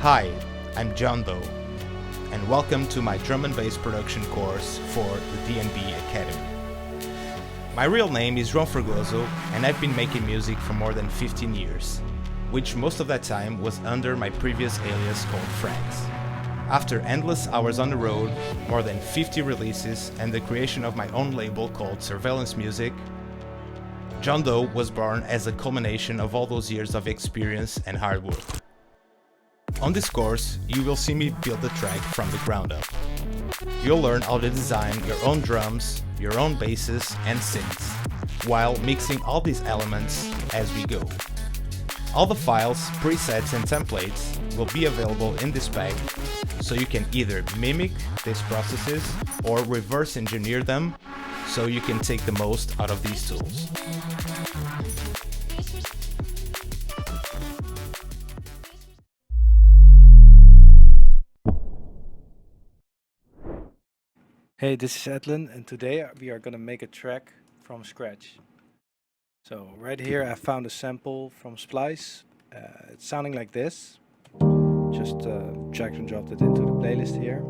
Hi, I'm John Doe, and welcome to my drum and bass production course for the DNB Academy. My real name is João Fragoso, and I've been making music for more than 15 years, which most of that time was under my previous alias called Frags. After endless hours on the road, more than 50 releases, and the creation of my own label called Surveillance Music, John Doe was born as a culmination of all those years of experience and hard work. On this course, you will see me build the track from the ground up. You'll learn how to design your own drums, your own basses and synths, while mixing all these elements as we go. All the files, presets and templates will be available in this pack, so you can either mimic these processes or reverse engineer them so you can take the most out of these tools. Hey, this is Edlan, and today we are gonna make a track from scratch. So right here I found a sample from Splice. It's sounding like this. Just dragged and dropped it into the playlist here.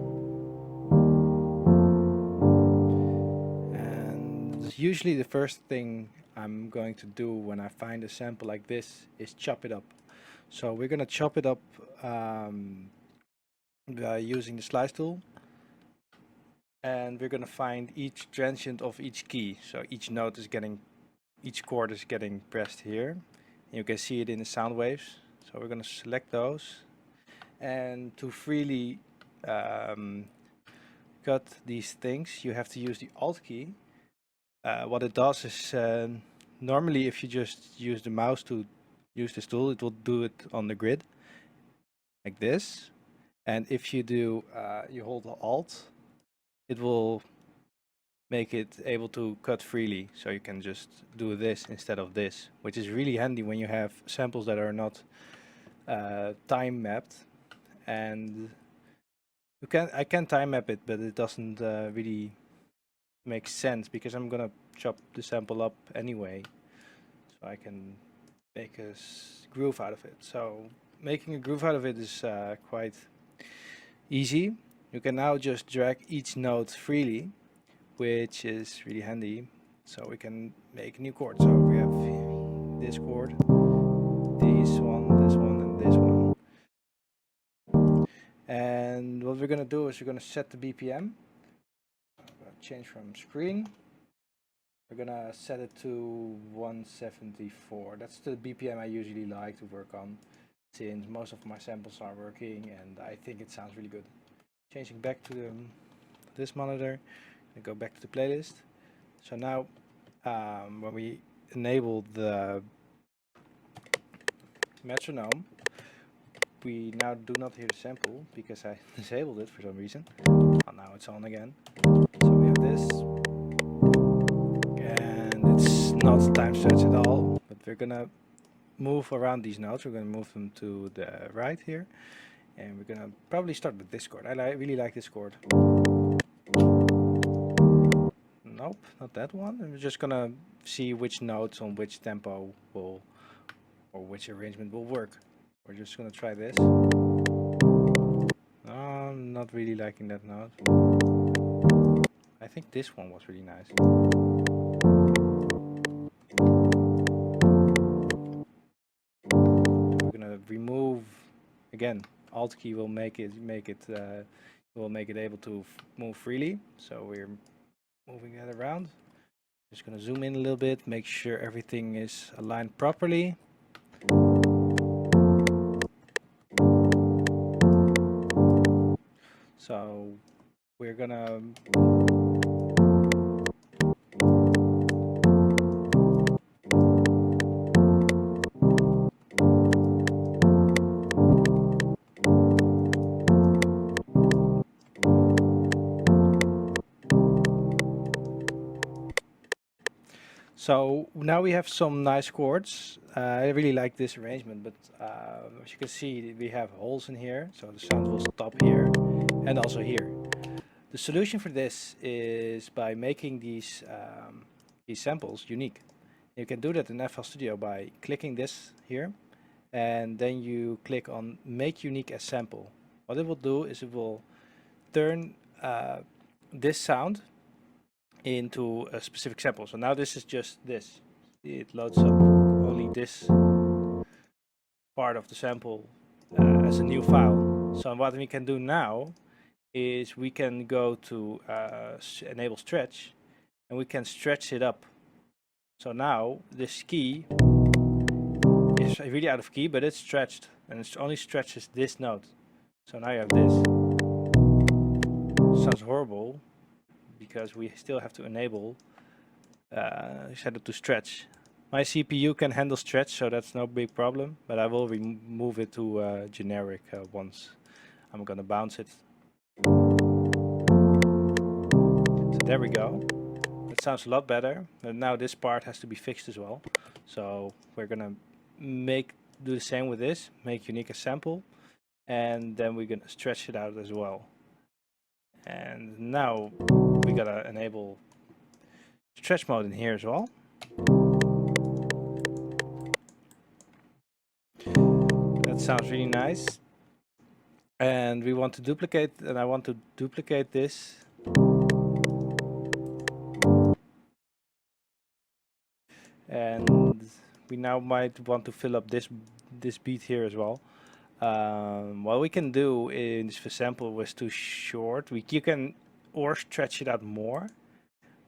And usually the first thing I'm going to do when I find a sample like this is chop it up. So we're gonna chop it up by using the slice tool. And we're gonna find each transient of each key. So each chord is getting pressed here. And you can see it in the sound waves. So we're gonna select those. And to freely cut these things, you have to use the Alt key. What it does is, normally if you just use the mouse to use this tool, it will do it on the grid, like this. And if you do, you hold the Alt, it will make it able to cut freely, so you can just do this instead of this, which is really handy when you have samples that are not time mapped. And I can time map it, but it doesn't really make sense because I'm gonna chop the sample up anyway, so I can make a groove out of it. So making a groove out of it is quite easy. You can now just drag each note freely, which is really handy. So we can make a new chord. So we have this chord, this one, and this one. And what we're gonna do is we're gonna set the BPM. I'm gonna change from screen. We're gonna set it to 174. That's the BPM I usually like to work on, since most of my samples are working and I think it sounds really good. Changing back to this monitor, and go back to the playlist. So now, when we enable the metronome, we now do not hear the sample because I disabled it for some reason. Oh, now it's on again. So we have this, and it's not time stretch at all. But we're gonna move around these notes. We're gonna move them to the right here. And we're gonna probably start with this chord. I really like this chord. Nope, not that one. And we're just gonna see which notes on which tempo will, or which arrangement will work. We're just gonna try this. I'm not really liking that note. I think this one was really nice. We're gonna remove again. Alt key will make it able to move freely. So we're moving that around. Just gonna zoom in a little bit, make sure everything is aligned properly. So we're gonna So now we have some nice chords. I really like this arrangement, but as you can see, we have holes in here, so the sound will stop here and also here. The solution for this is by making these samples unique. You can do that in FL Studio by clicking this here and then you click on Make Unique as Sample. What it will do is it will turn this sound into a specific sample. So now this is just this. It loads up only this part of the sample as a new file. So what we can do now is we can go to enable stretch, and we can stretch it up. So now this key is really out of key, but it's stretched, and it only stretches this note. So now you have this. Sounds horrible because we still have to enable set it to stretch. My CPU can handle stretch, so that's no big problem, but I will remove it to generic once. I'm gonna bounce it. So there we go. That sounds a lot better. And now this part has to be fixed as well. So we're gonna do the same with this, make unique as sample, and then we're gonna stretch it out as well. And now we gotta enable stretch mode in here as well. That sounds really nice. And we want to duplicate, and I want to duplicate this. And we now might want to fill up this beat here as well. What we can do in this sample was too short. You can or stretch it out more.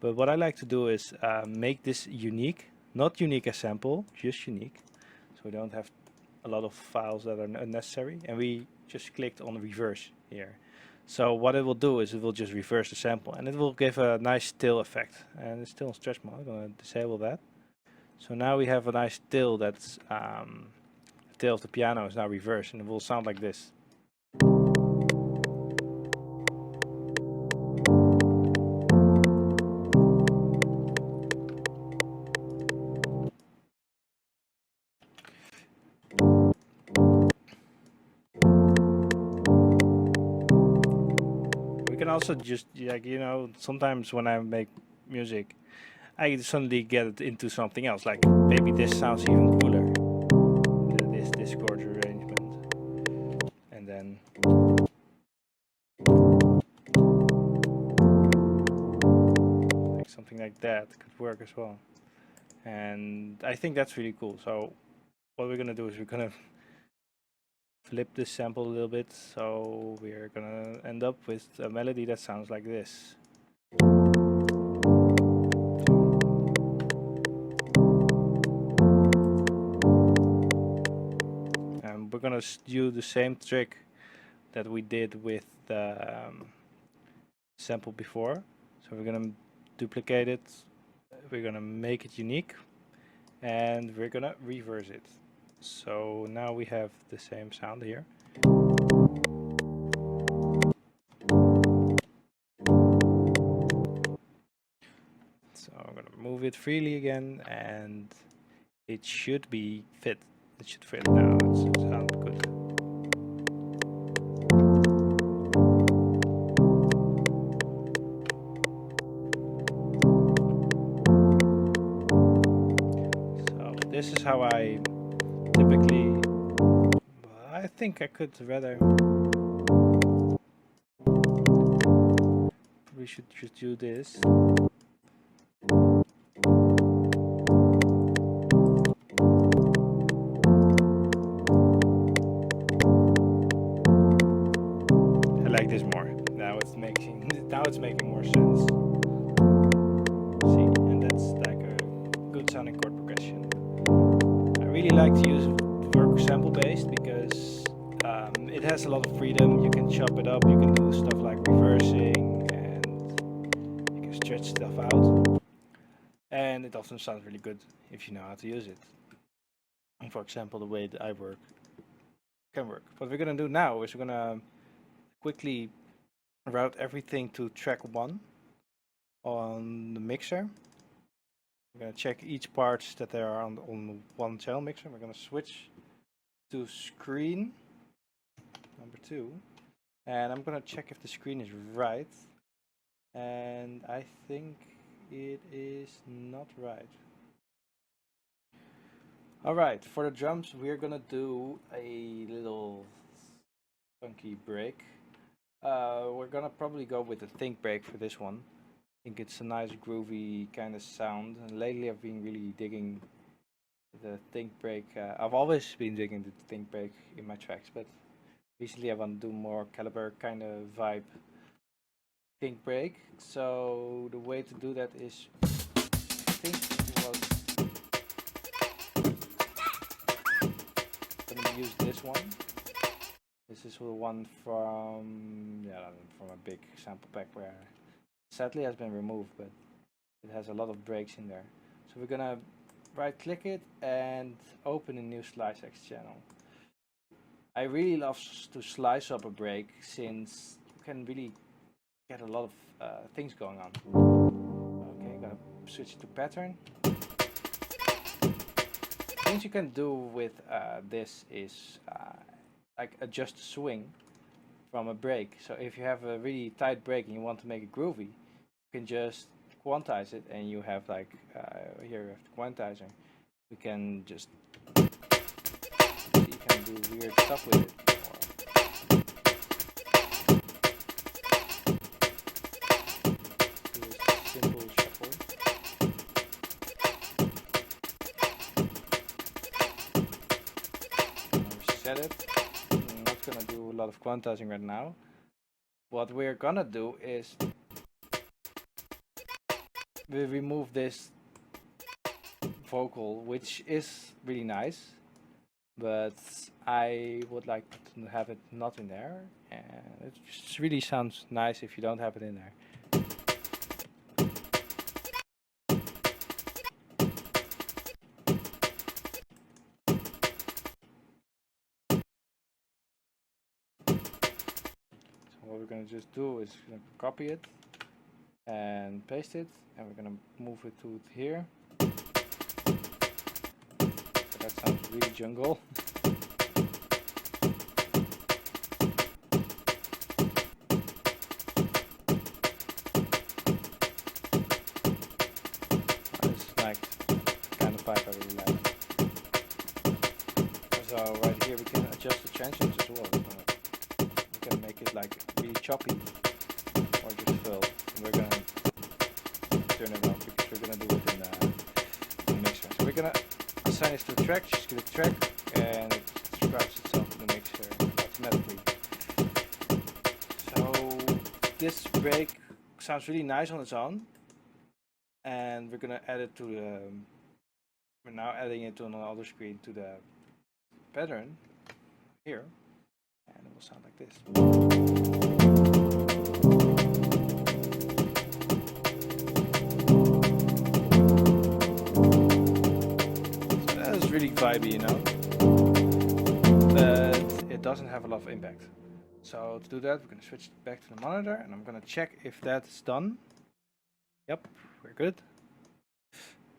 But what I like to do is make this unique, not unique as sample, just unique. So we don't have a lot of files that are unnecessary. And we just clicked on reverse here. So what it will do is it will just reverse the sample, and it will give a nice tail effect. And it's still in stretch mode. I'm going to disable that. So now we have a nice tail that's the tail of the piano is now reversed, and it will sound like this. We can also just, like, you know, sometimes when I make music, I suddenly get into something else, like maybe this sounds even cooler, this chord arrangement, and then like something like that could work as well. And I think that's really cool. So what we're gonna do is we're gonna flip this sample a little bit, so we're gonna end up with a melody that sounds like this. And we're gonna do the same trick that we did with the sample before. So we're gonna duplicate it, we're gonna make it unique, and we're gonna reverse it. So now we have the same sound here. So I'm gonna move it freely again, and it should be fit. It should fit now. It should sound good. So this is how I typically. I think I could rather. We should just do this. I like this more. Now it's making more sense. See, and that's like a good sounding chord progression. I really like to work sample based because it has a lot of freedom. You can chop it up, you can do stuff like reversing, and you can stretch stuff out. And it often sounds really good if you know how to use it. And for example, the way that I work can work. What we're gonna do now is we're gonna quickly route everything to track 1 on the mixer. We're gonna check each parts that there are on one channel mixer. We're gonna switch to screen number 2, and I'm gonna check if the screen is right, and I think it is not right. Alright, for the drums we're gonna do a little funky break. We're gonna probably go with a think break for this one. I think it's a nice groovy kind of sound. And lately I've been really digging the think break. I've always been digging the think break in my tracks, but recently I want to do more caliber kind of vibe think break. So the way to do that is, I think it was, I'm gonna use this one. This is the one from a big sample pack where sadly has been removed, but it has a lot of breaks in there. So we're gonna right click it and open a new SliceX channel. I really love to slice up a break since you can really get a lot of things going on. Okay, gonna switch to pattern. Things you can do with this is like adjust the swing from a break. So if you have a really tight break and you want to make it groovy, you can just quantize it, and you have like here you have the quantizer. You can just you can do weird stuff with it. Do a simple shuffle. Reset it. I'm not gonna do a lot of quantizing right now. What we're gonna do is we remove this vocal, which is really nice, but I would like to have it not in there, and it just really sounds nice if you don't have it in there. So what we're gonna just do is copy it and paste it, and we're gonna move it to here. So that sounds really jungle. This is like kind of vibe I really like. So right here we can adjust the transients as well. We can make it like really choppy or just fill. We're gonna turn it on because we're gonna do it in the mixer. So we're gonna assign this to a track, just click track, and it describes itself in the mixer automatically. So this break sounds really nice on its own, and we're gonna add it to the. We're now adding it to another screen to the pattern here, and it will sound like this. Really vibey, you know, but it doesn't have a lot of impact. So to do that, we're going to switch back to the monitor, and I'm going to check if that's done. Yep, we're good.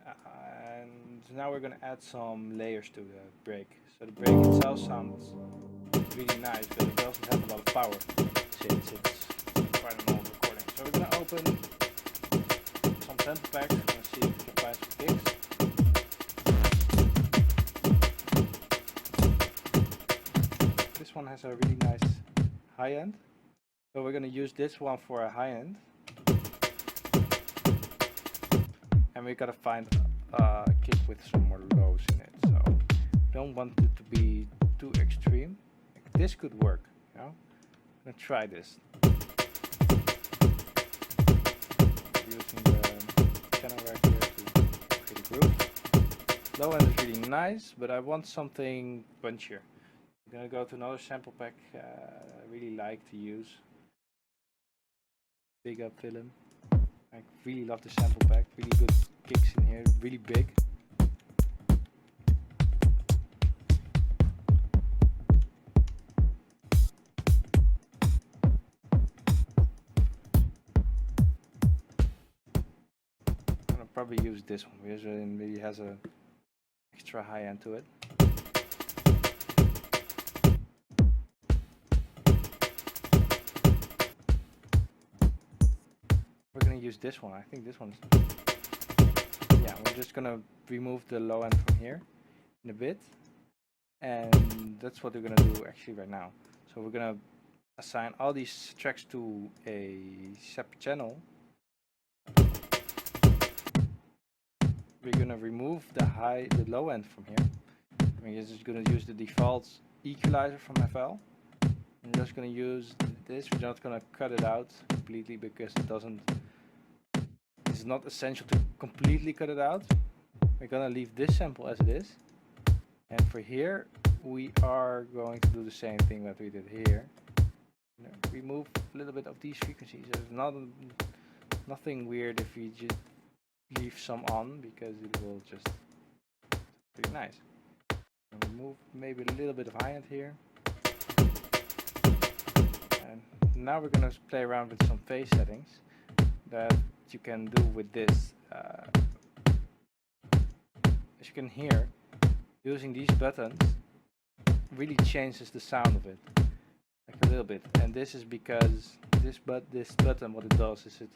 And now we're going to add some layers to the break. So the break itself sounds really nice, but it doesn't have a lot of power since it's quite an old recording. So we're going to open some sample packs and see if we can find some kicks. This one has a really nice high end, so we're going to use this one for a high end, and we got to find a kick with some more lows in it. So don't want it to be too extreme. Like this could work, you know. I'm going to try this using the channel right here to create a groove. Low end is really nice, but I want something punchier. I'm gonna go to another sample pack I really like to use. Big up film. I really love the sample pack. Really good kicks in here, really big. I'm gonna probably use this one because it really has a extra high end to it. Use this one. I think this one's, yeah, we're just gonna remove the low end from here. in a bit, and that's what we're gonna do actually right now. So we're gonna assign all these tracks to a separate channel. We're gonna remove the low end from here. We're just gonna use the default equalizer from FL. I'm just gonna use this. We're not gonna cut it out completely because it's not essential to completely cut it out. We're gonna leave this sample as it is, and for here we are going to do the same thing that we did here. Remove a little bit of these frequencies. There's nothing weird if we just leave some on, because it will just be nice. And remove maybe a little bit of high end here. And now we're gonna play around with some phase settings that you can do with this. As you can hear, using these buttons really changes the sound of it, like a little bit. And this is because this button, what it does is it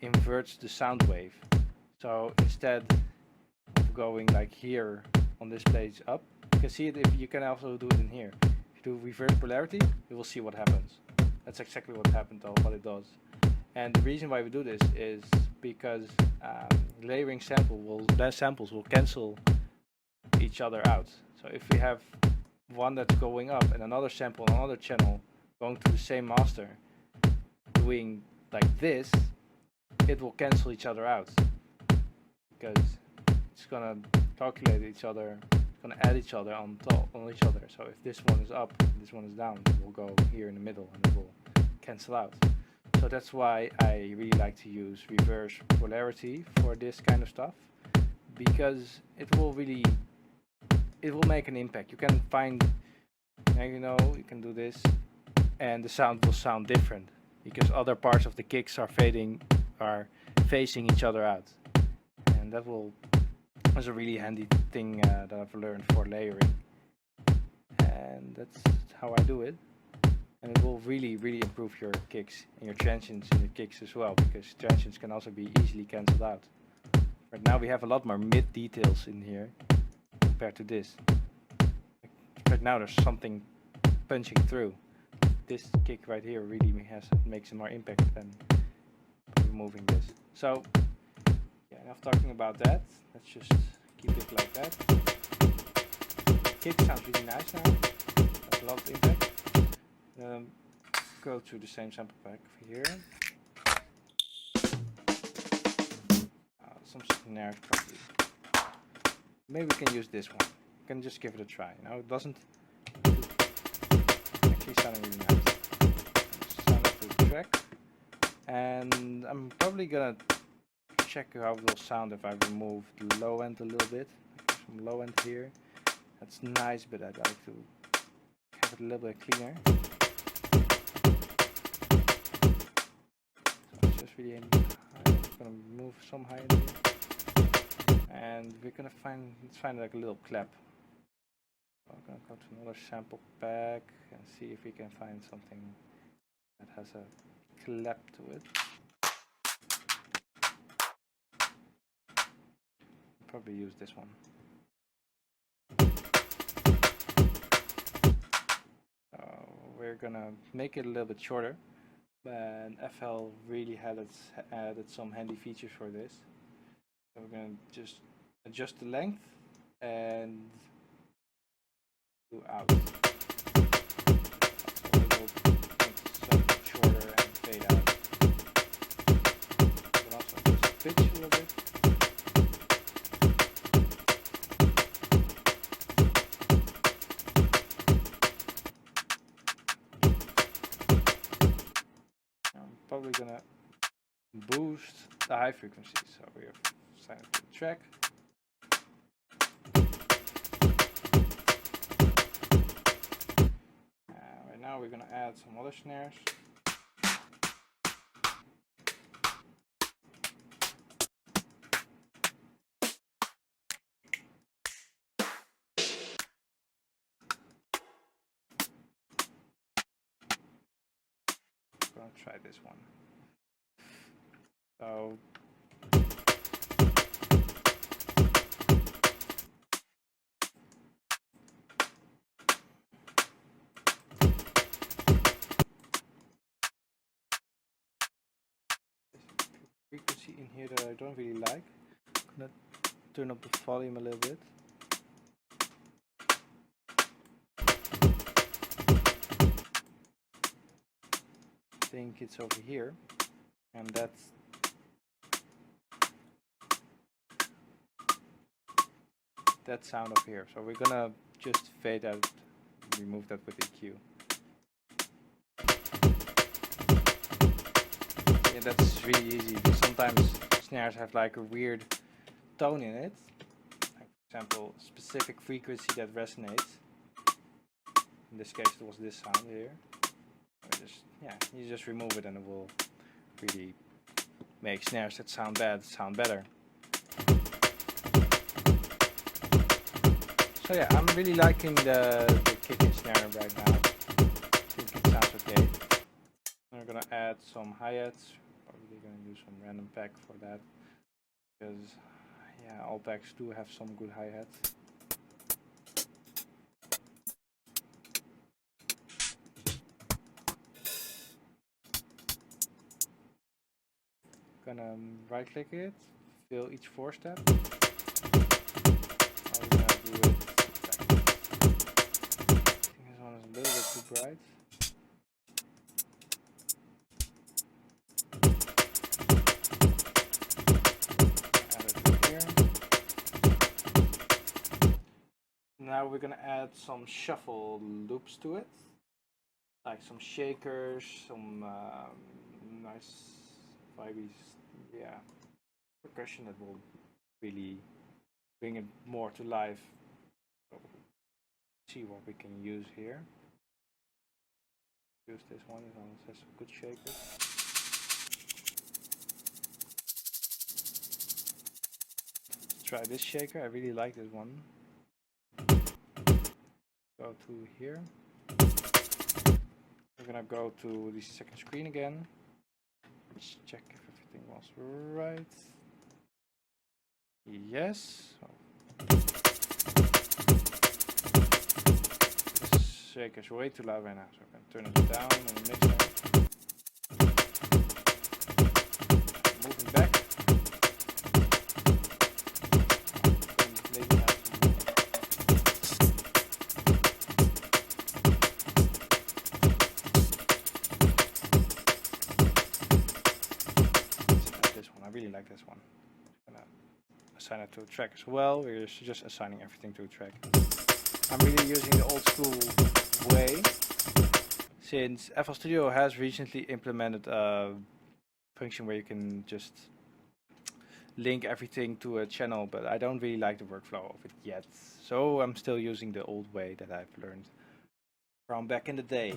inverts the sound wave. So instead of going like here on this place up, you can see it. If you can also do it in here. If you do reverse polarity, you will see what happens. That's exactly what happened, or what it does. And the reason why we do this is because layering samples will cancel each other out. So if we have one that's going up and another sample on another channel going to the same master doing like this, it will cancel each other out, because it's gonna calculate each other, it's gonna add each other on each other. So if this one is up and this one is down, it will go here in the middle and it will cancel out. So that's why I really like to use reverse polarity for this kind of stuff, because it will make an impact. You can find, you can do this and the sound will sound different because other parts of the kicks are facing each other out. And that's a really handy thing that I've learned for layering. And that's how I do it. And it will really improve your kicks and your transients in your kicks as well, because transients can also be easily cancelled out. Right now we have a lot more mid details in here compared to this. Right now there's something punching through. This kick right here really makes more impact than removing this. So yeah, enough talking about that. Let's just keep it like that. Kick sounds really nice now. Has a lot of impact. Go to the same sample pack over here. Some snares probably. Maybe we can use this one. We can just give it a try. Now it doesn't actually sounding really nice. Sound to the track, and I'm probably gonna check how it will sound if I remove the low end a little bit. Some low end here. That's nice, but I'd like to have it a little bit cleaner. Really I'm gonna remove some high end here, and we're gonna find like a little clap. So I'm gonna go to another sample pack and see if we can find something that has a clap to it. Probably use this one. We're gonna make it a little bit shorter. And FL really added some handy features for this. So we're going to just adjust the length and do out. So it will make some shorter and fade out. You can also adjust the pitch a little bit. Probably gonna boost the high frequency, so we have assigned it to the track. Right now we're gonna add some other snares. Try this one. So in here that I don't really like. I'm gonna turn up the volume a little bit. I think it's over here, and that's that sound over here. So we're gonna just fade out, remove that with EQ. Yeah, that's really easy because sometimes snares have like a weird tone in it. Like, for example, a specific frequency that resonates. In this case, it was this sound here. You just remove it and it will really make snares that sound bad sound better. So yeah, I'm really liking the kick and snare right now. I think it sounds okay. We're gonna add some hi-hats. Probably gonna use some random pack for that, because yeah, all packs do have some good hi-hats. Gonna right click it, fill each 4-step. I'm gonna do it. I think this one is a little bit too bright. Now we're gonna add some shuffle loops to it, like some shakers, some nice vibey, yeah, percussion that will really bring it more to life. So, see what we can use here. Use this one, it almost has some good shakers. Let's try this shaker, I really like this one. Go to here. We're gonna go to the second screen again. Let's check if everything was right. Yes. This shaker is way too loud right now, so I'm gonna turn it down in the mixer. Moving back. I really like this one. I'm gonna assign it to a track as well. We're just assigning everything to a track. I'm really using the old school way, since FL Studio has recently implemented a function where you can just link everything to a channel, but I don't really like the workflow of it yet. So I'm still using the old way that I've learned from back in the day.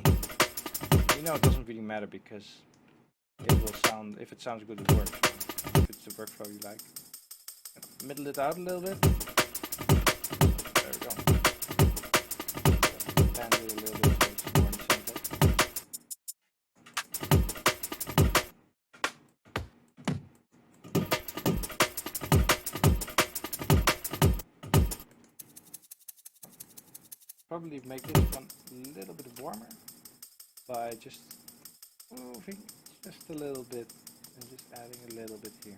You know, it doesn't really matter because it will sound, if it sounds good, it works. If it's the workflow you like. Middle it out a little bit. There we go. Bend it a little bit so it's more in the center. Probably make this one a little bit warmer by just moving just a little bit and just adding a little bit here.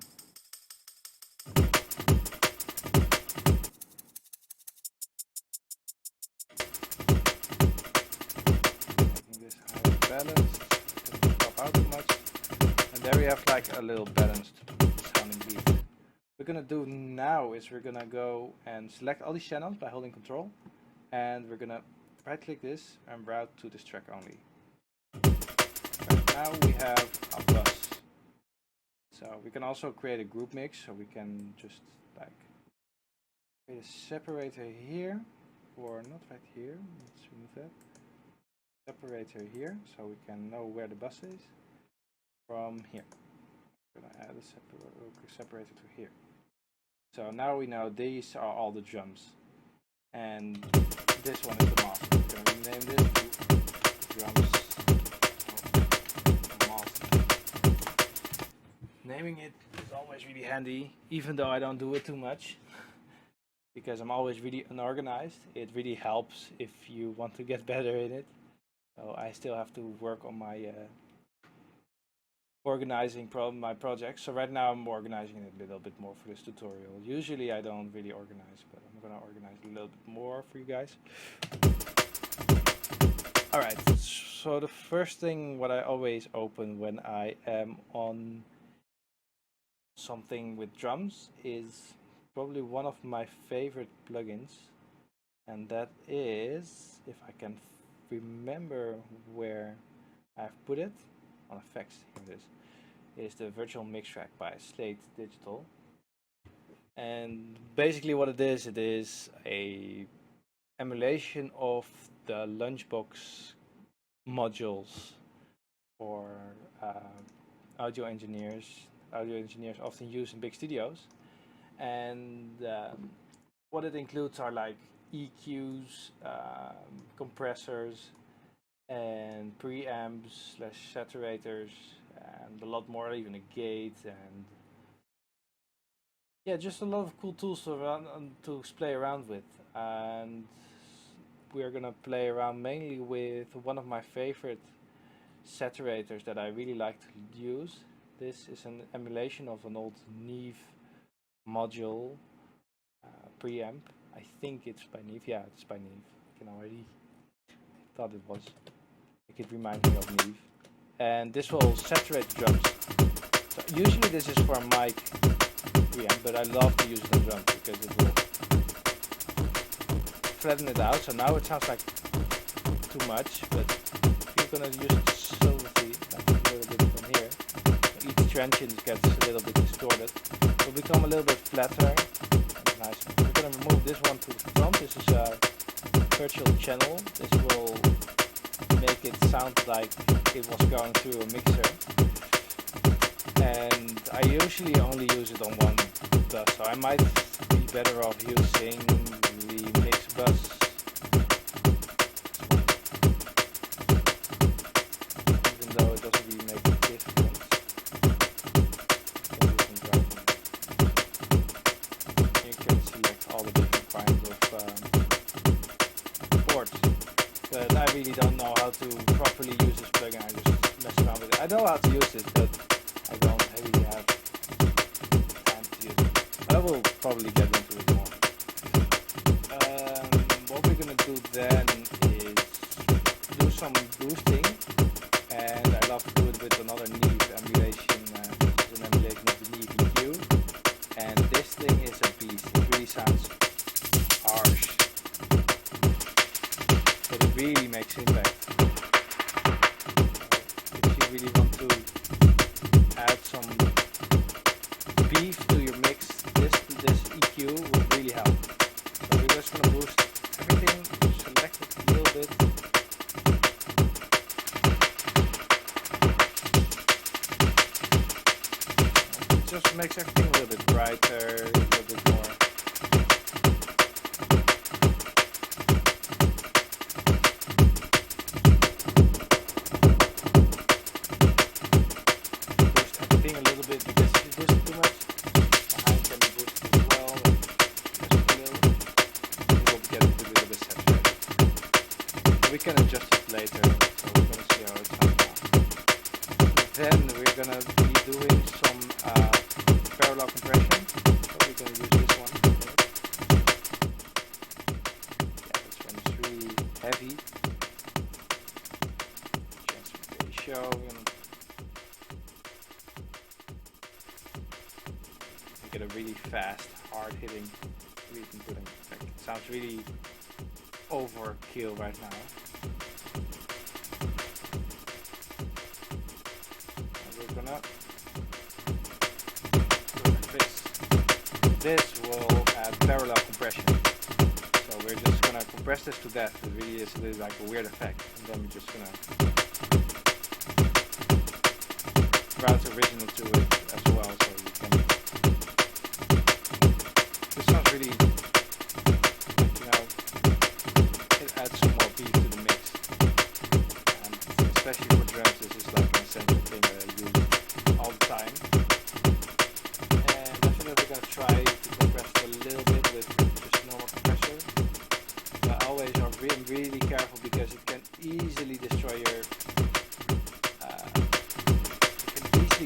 Making this higher balanced, doesn't pop out too much. And there we have like a little balanced sounding beat. What we're gonna do now is we're gonna go and select all these channels by holding Control, and we're gonna right click this and route to this track only. Right now we have a bus. So we can also create a group mix, so we can just like create a separator here, or not right here, let's remove that. Separator here, so we can know where the bus is from here. I'm gonna add a separator to here. So now we know these are all the drums, and this one is the master. We're gonna rename this to drums. Naming it is always really handy, even though I don't do it too much, because I'm always really unorganized. It really helps if you want to get better in it. So I still have to work on my organizing my projects. So right now I'm organizing it a little bit more for this tutorial. Usually I don't really organize, but I'm gonna organize a little bit more for you guys. Alright, so the first thing what I always open when I am on something with drums is probably one of my favorite plugins, and that is, if I can remember where I've put it, on effects, here it is the virtual mix track by Slate Digital. And basically what it is a emulation of the Lunchbox modules for audio engineers. Audio engineers often use in big studios, and what it includes are like EQs, compressors, and preamps / saturators, and a lot more, even a gate, and yeah, just a lot of cool tools to play around with. And we're gonna play around mainly with one of my favorite saturators that I really like to use. This is an emulation of an old Neve module preamp. I think it's by Neve. Yeah, it's by Neve. I can already thought it was. It reminds me of Neve. And this will saturate the drums. So usually this is for a mic preamp, but I love to use it on drums because it will flatten it out. So now it sounds like too much, but if you're gonna use it slowly, like a little bit from here, each transient gets a little bit distorted. It will become a little bit flatter. That's nice. We're gonna remove this one to the front. This is a virtual channel. This will make it sound like it was going through a mixer. And I usually only use it on one bus, so I might be better off using the mix bus. Even though it doesn't really make a difference. You can select all the different kinds of ports. But I really don't know how to properly use this plugin. I just mess around with it. I know how to use it, but I don't really have time to use it. I will probably get into it more. What we're gonna do then is do some boosting, and I love to do it with another Neve emulation. This is an emulation of the Neve EQ, and this thing is a beast. It really sounds harsh, but it really makes impact. If you really want to add some beef to your mix, this EQ will really help. So we're just gonna boost everything, select it a little bit. It just makes everything a little bit brighter, a little bit more. We can adjust it later, so we're gonna see how it sounds now. Then we're gonna be doing some parallel compression. So we're gonna use this one. Yeah, this one is really heavy. Just ratio. We're gonna make it a really fast, hard-hitting rhythm putting effect. It sounds really overkill right now. We're gonna go like this. This will add parallel compression. So we're just gonna compress this to death. It really is like a weird effect. And then we're just gonna route original to it as well, so you can. This sounds really, you know, it adds some more beat to the mix. And especially for drums, this is like an essential thing that I use all the time. And definitely gonna try to compress it a little bit with just normal compressor. But always are really careful because it can easily destroy your. It can easily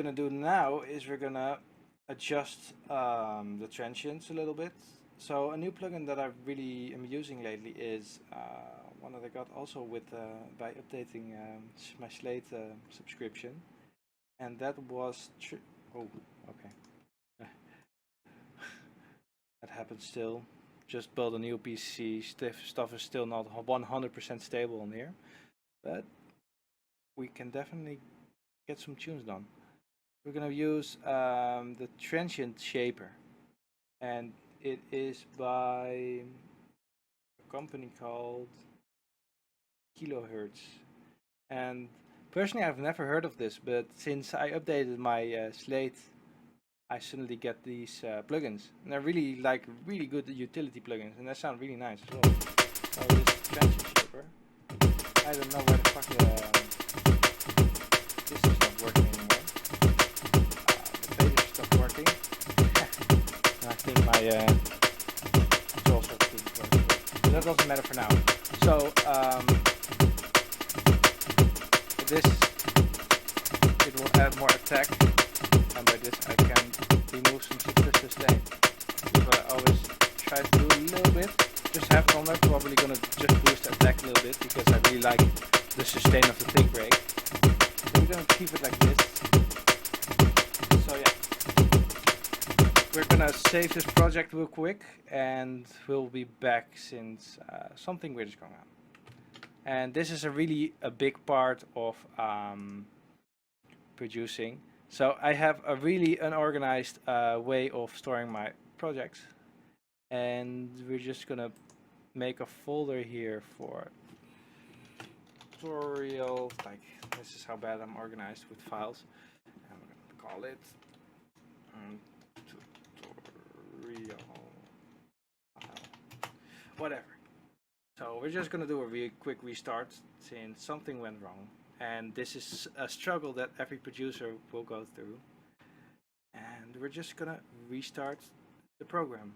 gonna do now is we're gonna adjust the transients a little bit. So a new plugin that I really am using lately is one that I got also with by updating my Slate subscription, and that was oh, okay. That happens still. Just build a new PC. Stuff is still not 100% stable on here, but we can definitely get some tunes done. We're gonna use the transient shaper, and it is by a company called Kilohertz. And personally, I've never heard of this, but since I updated my Slate, I suddenly get these plugins, and they're really good utility plugins, and they sound really nice as well. So this transient shaper, I don't know where the fuck this is not working anymore. The fader stopped working. I think my control circuit didn't work, but that doesn't matter for now. So it will add more attack, and by this I can remove some sustain. That's what I always try to do a little bit. Just have it on there. Probably gonna just boost the attack a little bit because I really like the sustain of the thick break. So we're gonna keep it like this. So yeah. We're gonna save this project real quick, and we'll be back since something weird is going on. And this is a big part of producing. So I have a really unorganized way of storing my projects, and we're just gonna make a folder here for tutorial. Like, this is how bad I'm organized with files, and we're gonna call it tutorial whatever. So we're just gonna do a really quick restart since something went wrong, and this is a struggle that every producer will go through, and we're just gonna restart the program,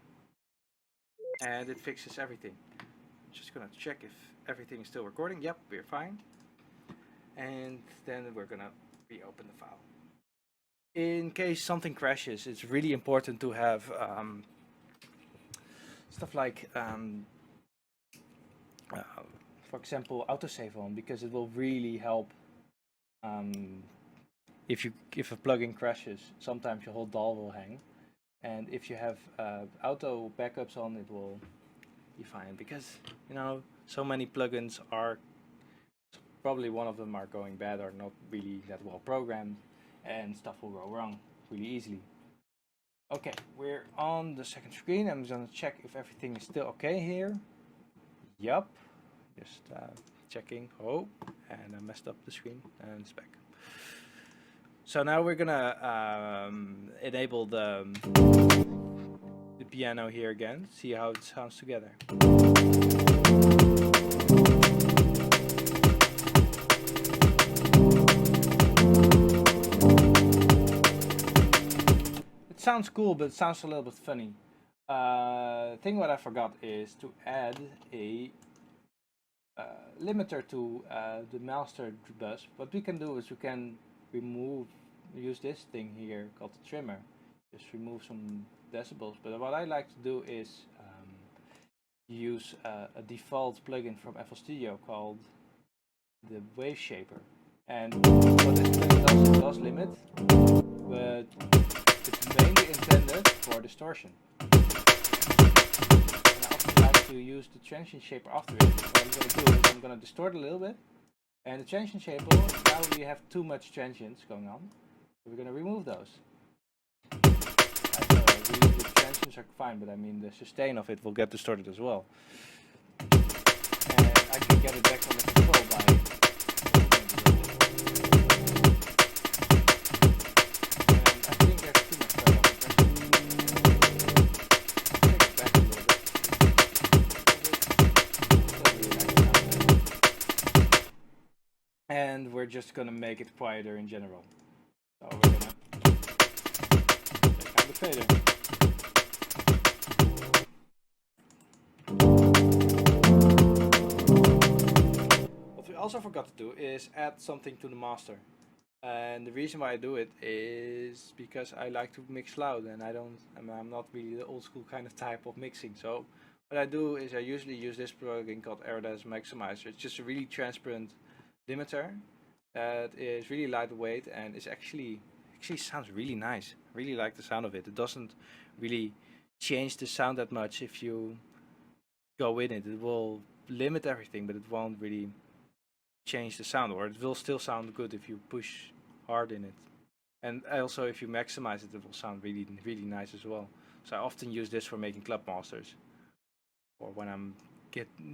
and it fixes everything. I'm just gonna check if everything is still recording. Yep, we're fine. And then we're gonna reopen the file. In case something crashes, it's really important to have stuff like for example, autosave on, because it will really help. If a plugin crashes, sometimes your whole DAW will hang, and if you have auto backups on, it will be fine. Because so many plugins are probably one of them are going bad or not really that well programmed, and stuff will go wrong really easily. Okay, we're on the second screen. I'm gonna check if everything is still okay here. Yup. Just checking. Oh, and I messed up the screen, and it's back. So now we're gonna enable the piano here again. See how it sounds together. It sounds cool, but it sounds a little bit funny. Thing what I forgot is to add a limiter to the master bus. What we can do is we can use this thing here called the trimmer. Just remove some decibels. But what I like to do is use a default plugin from FL Studio called the Wave Shaper. And what this plugin does, it does limit, but it's mainly intended for distortion. To use the transient shaper after it. What I'm going to do is I'm going to distort a little bit, and the transient shaper, now we have too much transients going on, so we're going to remove those. The transients are fine, but I mean the sustain of it will get distorted as well. And I can get it back under control by and we're just gonna make it quieter in general. So we're gonna take out the fader. What we also forgot to do is add something to the master. And the reason why I do it is because I like to mix loud, and I'm not really the old school kind of type of mixing. So what I do is I usually use this plugin called Aerodynamic Maximizer. It's just a really transparent limiter that is really lightweight and is actually sounds really nice. I really like the sound of it. It doesn't really change the sound that much if you go in it. It will limit everything, but it won't really change the sound, or it will still sound good if you push hard in it. And also if you maximize it, it will sound really nice as well. So I often use this for making club masters, or when I'm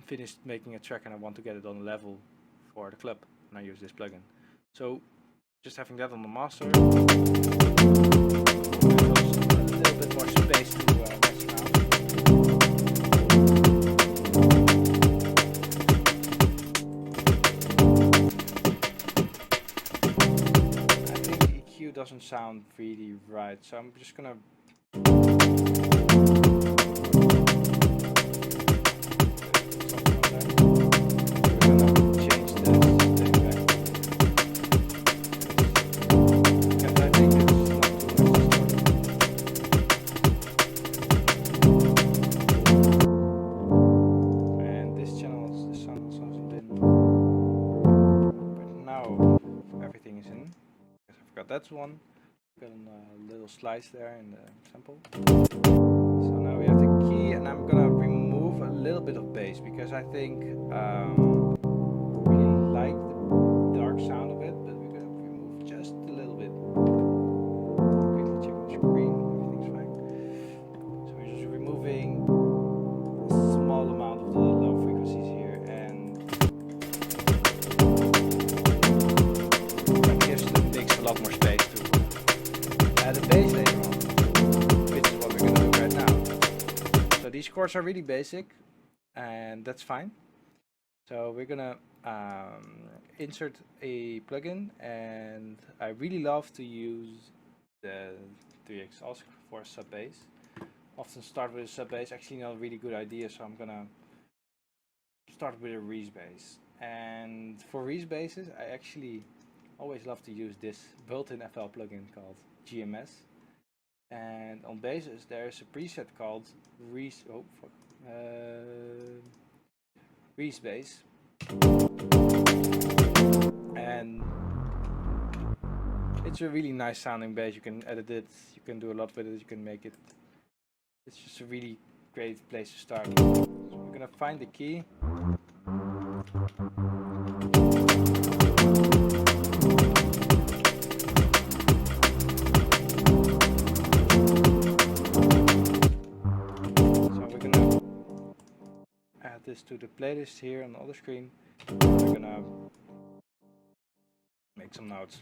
finished making a track and I want to get it on a level for the club, and I use this plugin. So just having that on the master, a little bit more space to mess around. Doesn't sound really right, so I'm just gonna change this thing back, because I think it's not too much distortion. And this channel, the sound hasn't been, but now everything is in. Got that one, got a little slice there in the sample. So now we have the key, and I'm gonna remove a little bit of bass because I think really like the dark sound of it, but we're gonna remove just a little bit. Quickly check the screen, everything's fine. So we're just removing a small amount of the low frequencies here, and that gives the mix a lot more space to add a bass later on, which is what we're going to do right now. So these chords are really basic, and that's fine. So we're going to insert a plugin, and I really love to use the 3X also for sub bass. Often start with a sub bass, actually not a really good idea, so I'm going to start with a Reese bass. And for Reese basses, I actually always love to use this built-in FL plugin called GMS. And on basses there's a preset called Reese bass, and it's a really nice sounding bass. You can edit it, you can do a lot with it, you can make it. It's just a really great place to start. So we're gonna find the key. This to the playlist here on the other screen. We're gonna make some notes.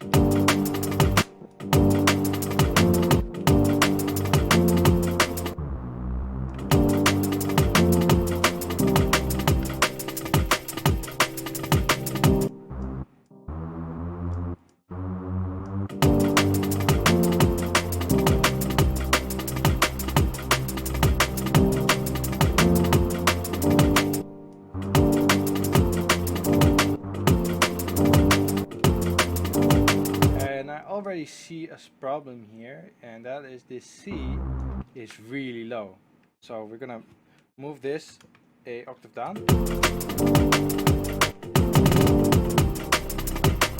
Already see a problem here, and that is this C is really low. So we're gonna move this a octave down. You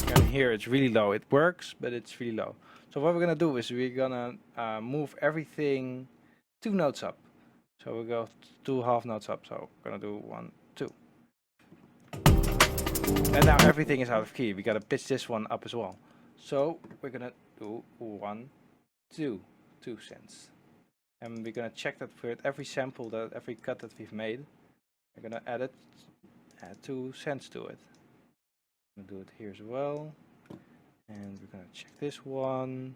can hear it's really low. It works, but it's really low. So what we're gonna do is we're gonna move everything 2 notes up. So we'll go 2 half notes up. So we're gonna do 1, 2. And now everything is out of key. We gotta pitch this one up as well. So we're gonna do 1, 2 cents, and we're gonna check that with every sample, that every cut that we've made, we're gonna add 2 cents to it. I'm gonna do it here as well, and we're gonna check this one.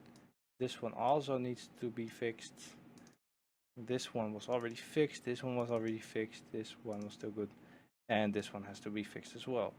This one also needs to be fixed. This one was already fixed. This one was already fixed. This one was still good, and this one has to be fixed as well.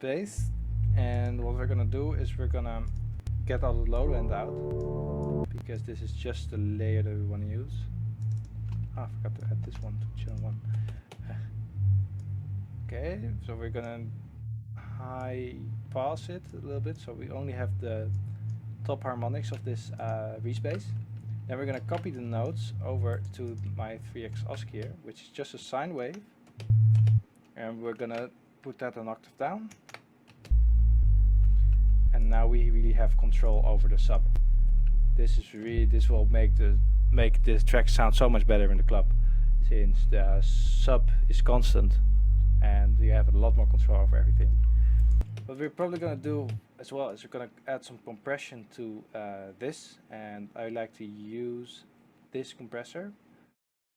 bass, and what we're gonna do is we're gonna get all the low end out, because this is just the layer that we want to use. I forgot to add this one to channel 1. Okay, so we're gonna high pass it a little bit, so we only have the top harmonics of this reese bass. Then we're gonna copy the notes over to my 3x OSC here, which is just a sine wave, and we're gonna put that an octave down. And now we really have control over the sub. This will make this track sound so much better in the club, since the sub is constant and you have a lot more control over everything. What we're probably gonna do as well is we're gonna add some compression to this, and I like to use this compressor.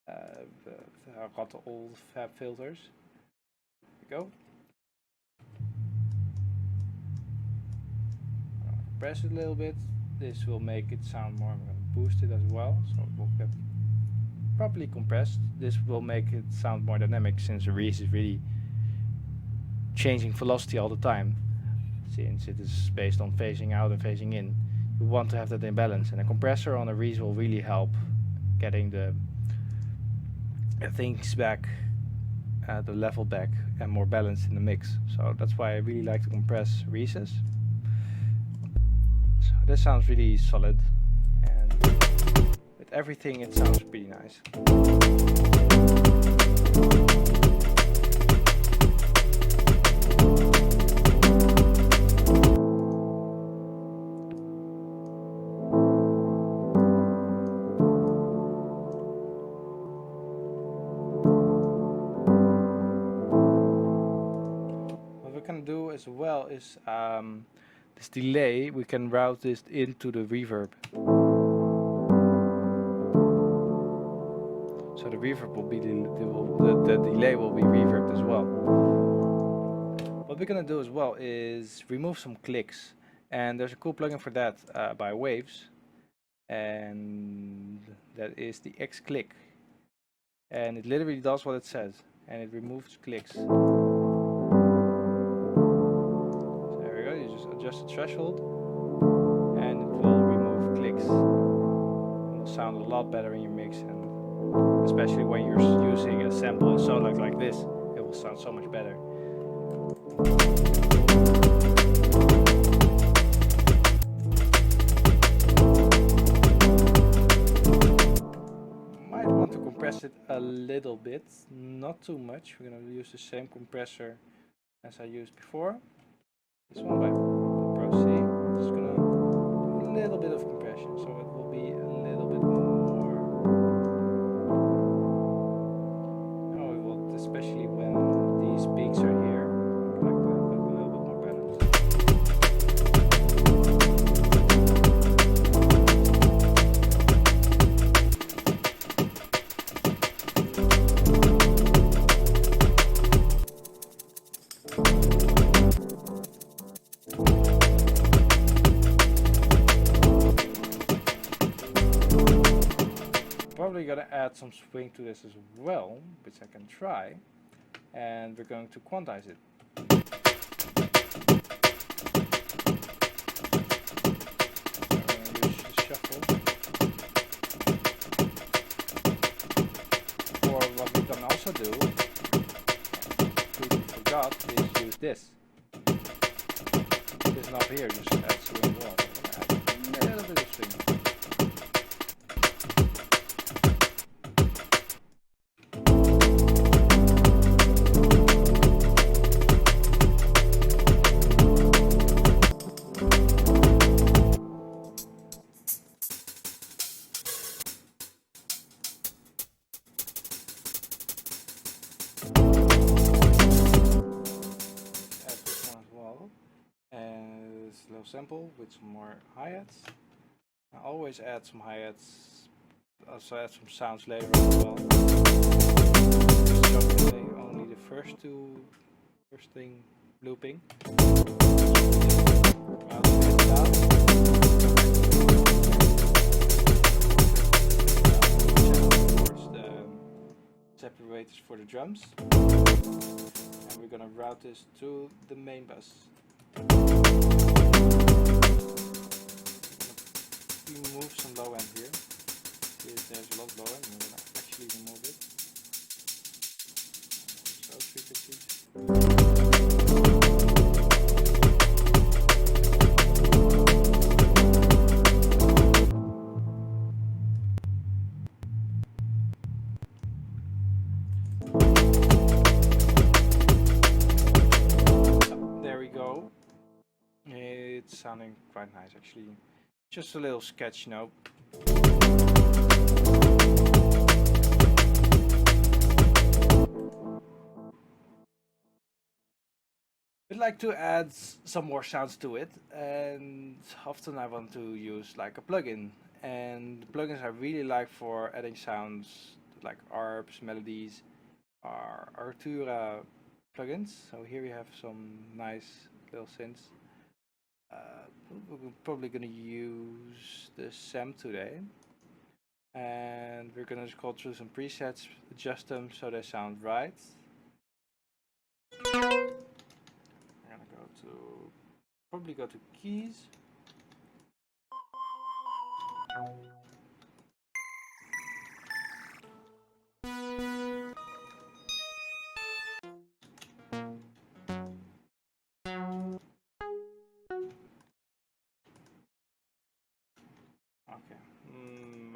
I've got the old fab filters. There we go. Press it a little bit. This will make it sound more. I'm going to boost it as well, so it will get properly compressed. This will make it sound more dynamic, since the reese is really changing velocity all the time, since it is based on phasing out and phasing in. You want to have that in balance, and a compressor on a reese will really help getting the things back, the level back, and more balance in the mix. So that's why I really like to compress reeses. So this sounds really solid, and with everything it sounds pretty nice. What we can do as well is this delay, we can route this into the reverb. So the reverb will be the delay will be reverbed as well. What we're gonna do as well is remove some clicks, and there's a cool plugin for that by Waves, and that is the X click, and it literally does what it says, and it removes clicks. Adjust the threshold, and it will remove clicks. It will sound a lot better in your mix, and especially when you're using a sample and solo like this, it will sound so much better. Might want to compress it a little bit, not too much. We're going to use the same compressor as I used before. This one by Pro C. Just gonna do a little bit of compression, so it will be a little bit more. Oh, it will, especially when these peaks are here, I like to have it a little bit more balanced. Probably gonna add some swing to this as well, which I can try, and we're going to quantize it. So we're going to use the shuffle. Or what we can also do, we forgot, is use this. This knob here, just add swing as well. Add a little bit of swing. Sample with some more hi-hats. I always add some hi-hats, also add some sounds later as well. Just only the first thing looping. separators for the drums, and we're gonna route this to the main bus. Remove some low end here. See, there's a lot of low end, and we're gonna actually remove it. Those frequencies. There we go. It's sounding quite nice actually. Just a little sketch, you know. I'd like to add some more sounds to it, and often I want to use like a plugin. And the plugins I really like for adding sounds like ARPs, melodies, are Artura plugins. So here we have some nice little synths. We're probably going to use the SAM today, and we're going to scroll through some presets, adjust them so they sound right. I'm going to probably go to keys.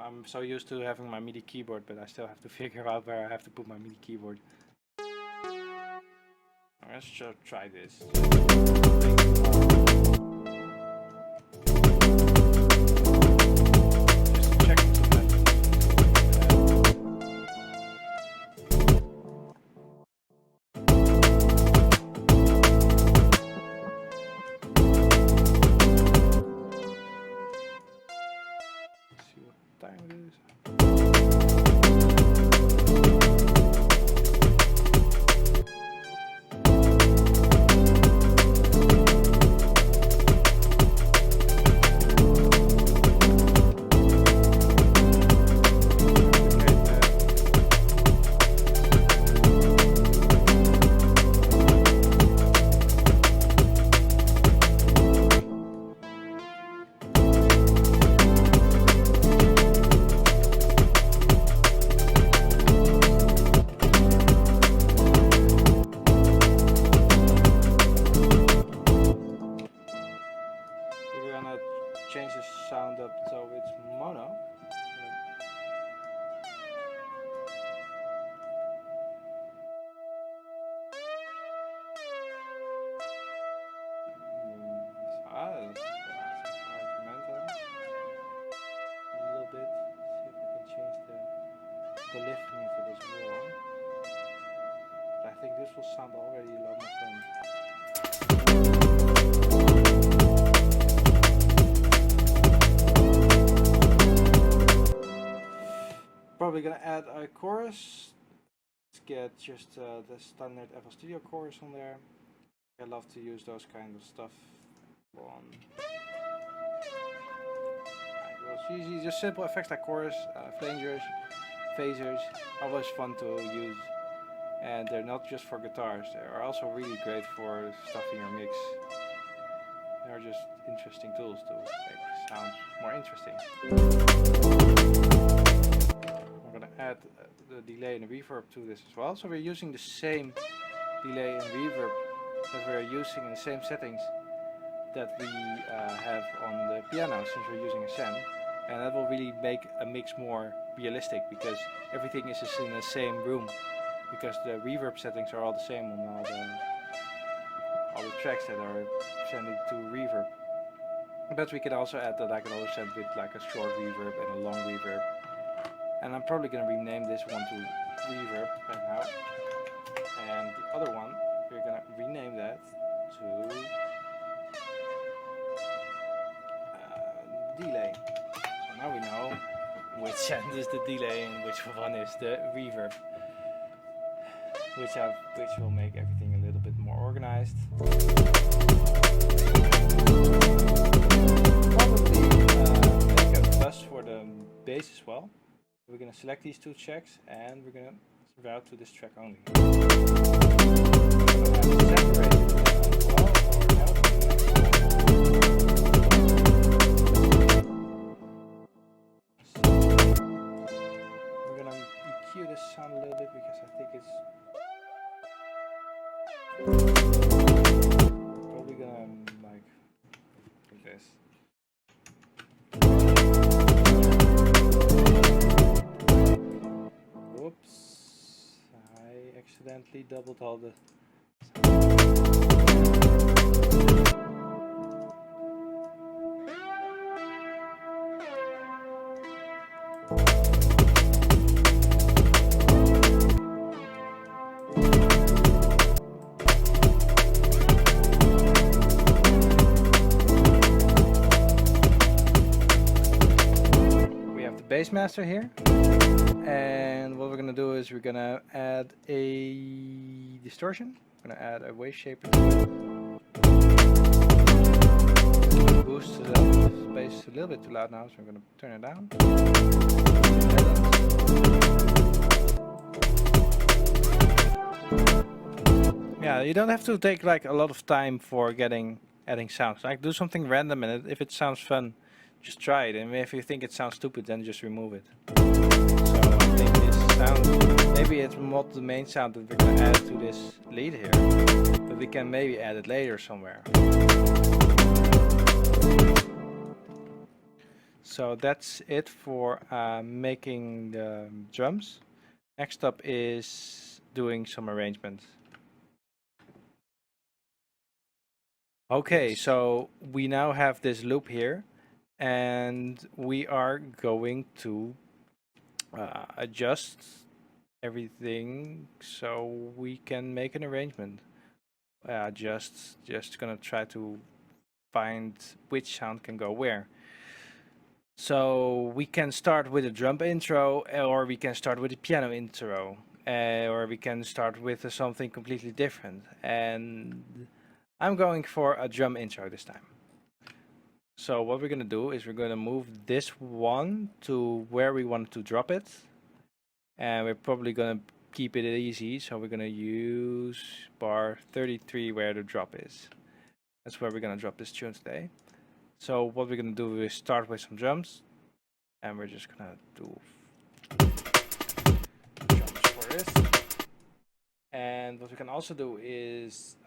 I'm so used to having my MIDI keyboard, but I still have to figure out where I have to put my MIDI keyboard. Let's just try this. Just check that. See what time it is. Change the sound up so it's mono. That's argumental. A little bit. See if I can change the lifting of it as well. But I think this will sound already a lot more fun. Probably gonna add a chorus. Let's get just the standard FL Studio chorus on there. I love to use those kind of stuff on. It's easy, just simple effects like chorus, flangers, phasers, always fun to use. And they're not just for guitars, they are also really great for stuff in your mix. They're just interesting tools to make sounds more interesting. Add the delay and the reverb to this as well. So we're using the same delay and reverb that we're using in the same settings that we have on the piano, since we're using a SAM, and that will really make a mix more realistic because everything is just in the same room, because the reverb settings are all the same on all the tracks that are sending to reverb. But we can also add that I can also send with like a short reverb and a long reverb. And I'm probably going to rename this one to reverb right now. And the other one, we're going to rename that to delay. So now we know which end is the delay and which one is the reverb. Which will make everything a little bit more organized. Probably make a bus for the bass as well. We're going to select these two checks and we're going to route to this track only. We're gonna EQ this sound a little bit because I think it's probably gonna like this. Whoops, I accidentally doubled all the bass master here, and what we're gonna do is we're gonna add a distortion. We're gonna add a wave shaper to it. Boost it up. Bass is a little bit too loud now, so we're gonna turn it down. Yeah, you don't have to take like a lot of time for adding sounds. Like do something random, and if it sounds fun, just try it, and if you think it sounds stupid, then just remove it. So I think this sound, maybe it's not the main sound that we're gonna add to this lead here, but we can maybe add it later somewhere. So that's it for making the drums. Next up is doing some arrangements. Okay, so we now have this loop here, and we are going to adjust everything so we can make an arrangement. Just gonna try to find which sound can go where. So we can start with a drum intro, or we can start with a piano intro, or we can start with something completely different. And I'm going for a drum intro this time. So what we're gonna do is we're gonna move this one to where we want to drop it, and we're probably gonna keep it easy. So we're gonna use bar 33 where the drop is. That's where we're gonna drop this tune today. So what we're gonna do is start with some drums, and we're just gonna do drums for this. And what we can also do is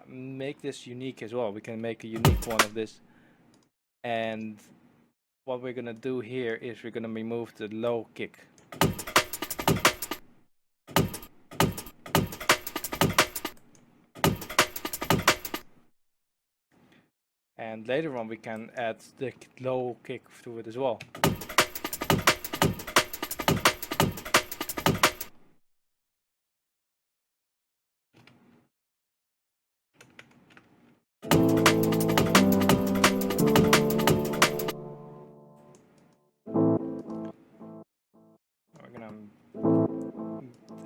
make this unique as well. We can make a unique one of this. And what we're gonna do here is we're gonna remove the low kick. And later on we can add the low kick to it as well.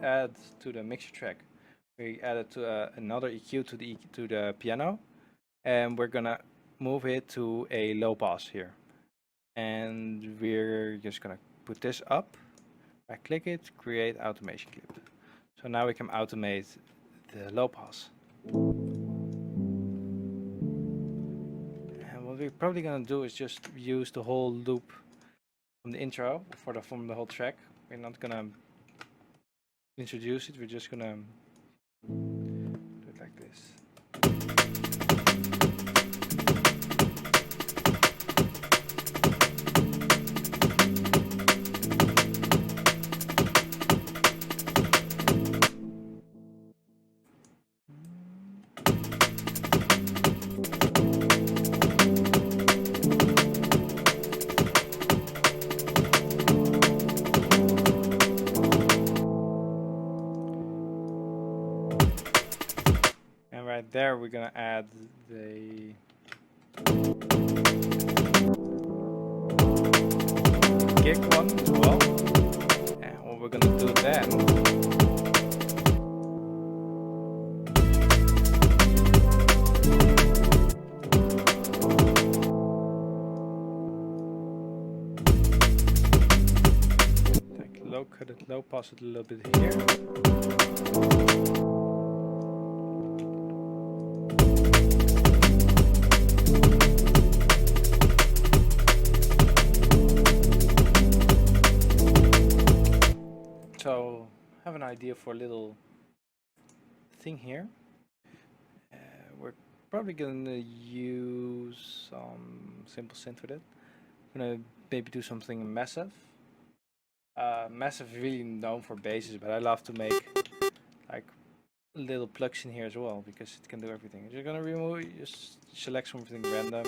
Add to the mixer track, we added to another EQ to the piano, and we're gonna move it to a low pass here, and we're just gonna put this up. I click it, create automation clip. So now we can automate the low pass. And what we're probably gonna do is just use the whole loop from the intro from the whole track. We're not gonna introduce it, we're just gonna do it like this. There we're gonna add the kick one as well, and what we're gonna do then take a look at low pass it a little bit here. So have an idea for a little thing here. We're probably gonna use some simple synth with it. I'm gonna maybe do something massive. Massive is really known for basses, but I love to make like little plugs in here as well because it can do everything. You're gonna remove, just select something random,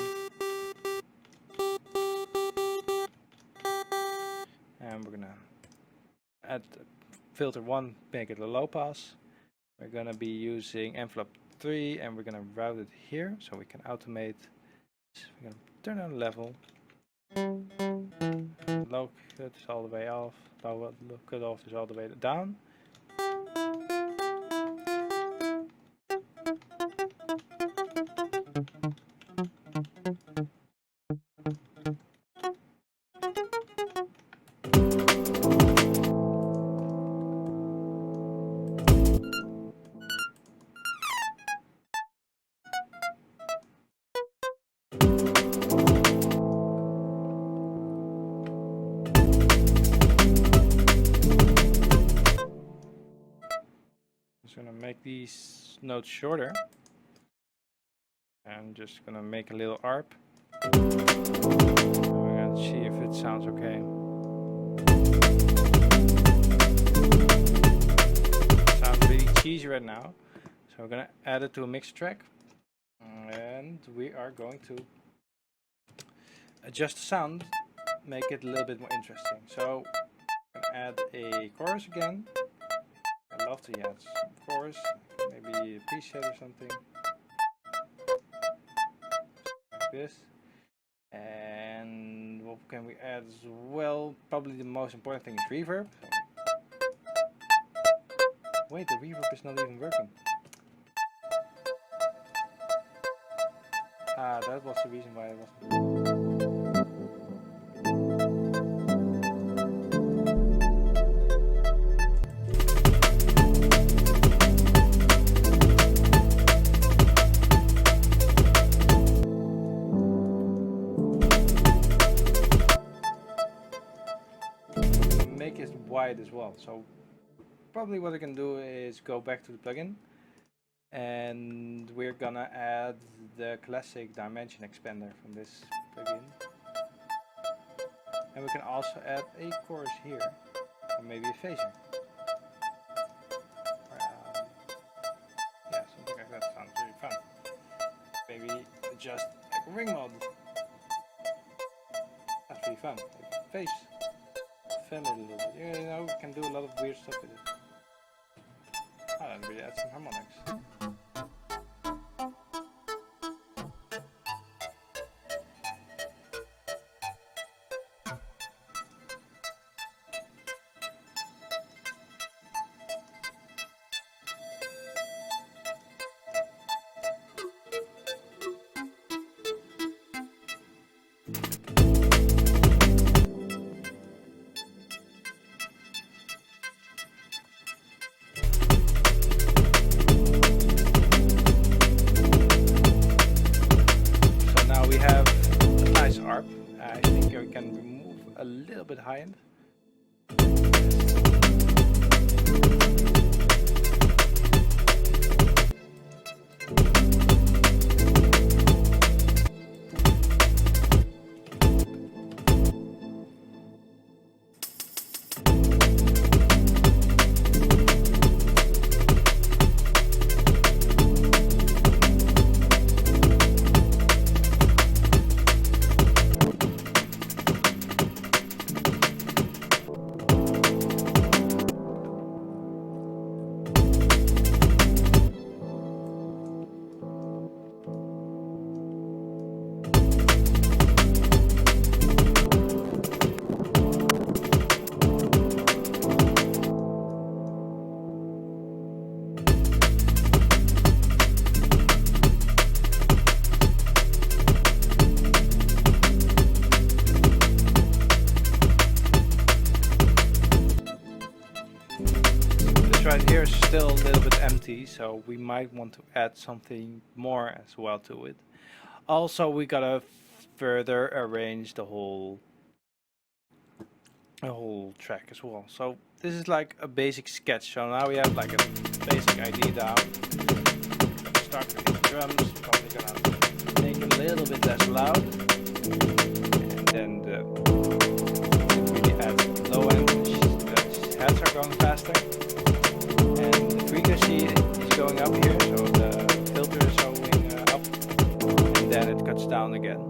and we're gonna add filter 1, make it a low pass. We're gonna be using envelope 3, and we're gonna route it here so we can automate. We're gonna turn on level. Low cut is all the way off. Low cut off is all the way down. Gonna make these notes shorter. I'm just gonna make a little arp. We're gonna see if it sounds okay. Sounds really cheesy right now, so we're gonna add it to a mix track, and we are going to adjust the sound, make it a little bit more interesting. So I'm gonna add a chorus again. I love to add some chorus, maybe a preset or something like this. And what can we add as well? Probably the most important thing is reverb. Wait, the reverb is not even working. Ah, that was the reason why it wasn't. Make it wide as well, so probably what I can do is go back to the plugin, and we're gonna add the classic dimension expander from this plugin, and we can also add a chorus here, or maybe a phaser. Yeah, something like that sounds really fun. Maybe adjust like a ring mod. That's really fun. Like phase. A little bit. You know, we can do a lot of weird stuff with it. Oh, and really add some harmonics. I think we can remove a little bit high end. little bit empty, so we might want to add something more as well to it. Also, we gotta further arrange the whole track as well. So this is like a basic sketch. So now we have like a basic idea down. Start with the drums, probably gonna make it a little bit less loud, and then really add low end. The heads are going faster, and the frequency is going up here, so the filter is going up, and then it cuts down again.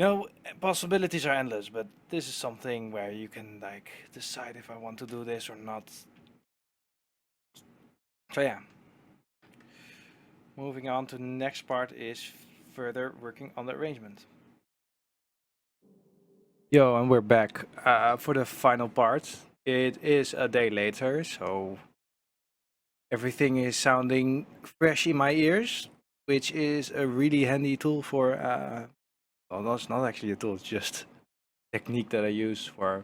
No, possibilities are endless, but this is something where you can like decide if I want to do this or not. So yeah. Moving on to the next part is further working on the arrangement. Yo, and we're back for the final part. It is a day later, so everything is sounding fresh in my ears, which is a really handy tool for well, that's not actually a tool, it's just a technique that I use for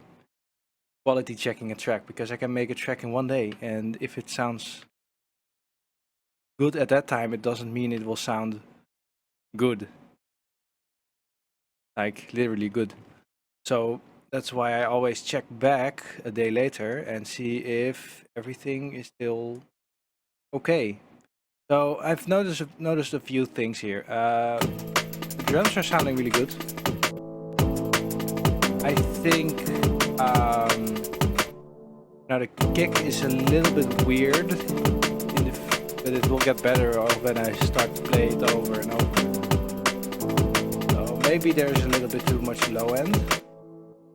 quality checking a track, because I can make a track in one day, and if it sounds good at that time, it doesn't mean it will sound good. Like, literally good. So that's why I always check back a day later and see if everything is still okay. So I've noticed a few things here. Drums are sounding really good. I think now the kick is a little bit weird, but it will get better when I start to play it over and over. So maybe there's a little bit too much low end.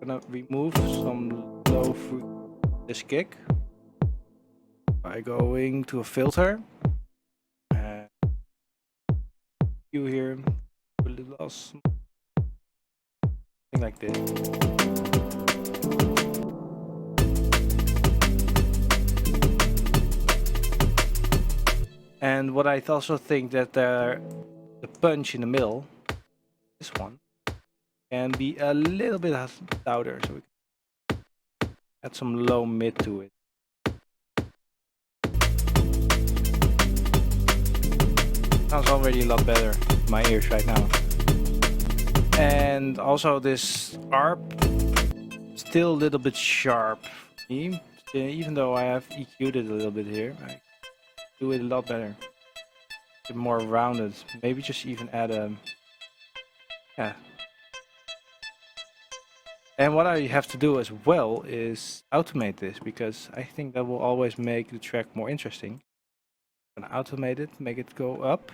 I'm gonna remove some low this kick by going to a filter. You hear a little something like this. And what I also think that the punch in the middle, this one, can be a little bit louder, so we can add some low mid to it. Sounds already a lot better in my ears right now. And also this ARP, still a little bit sharp for me. Even though I have EQ'd it a little bit here, I do it a lot better. A bit more rounded. Maybe just even add a... yeah. And what I have to do as well is automate this, because I think that will always make the track more interesting. I'm gonna automate it, make it go up.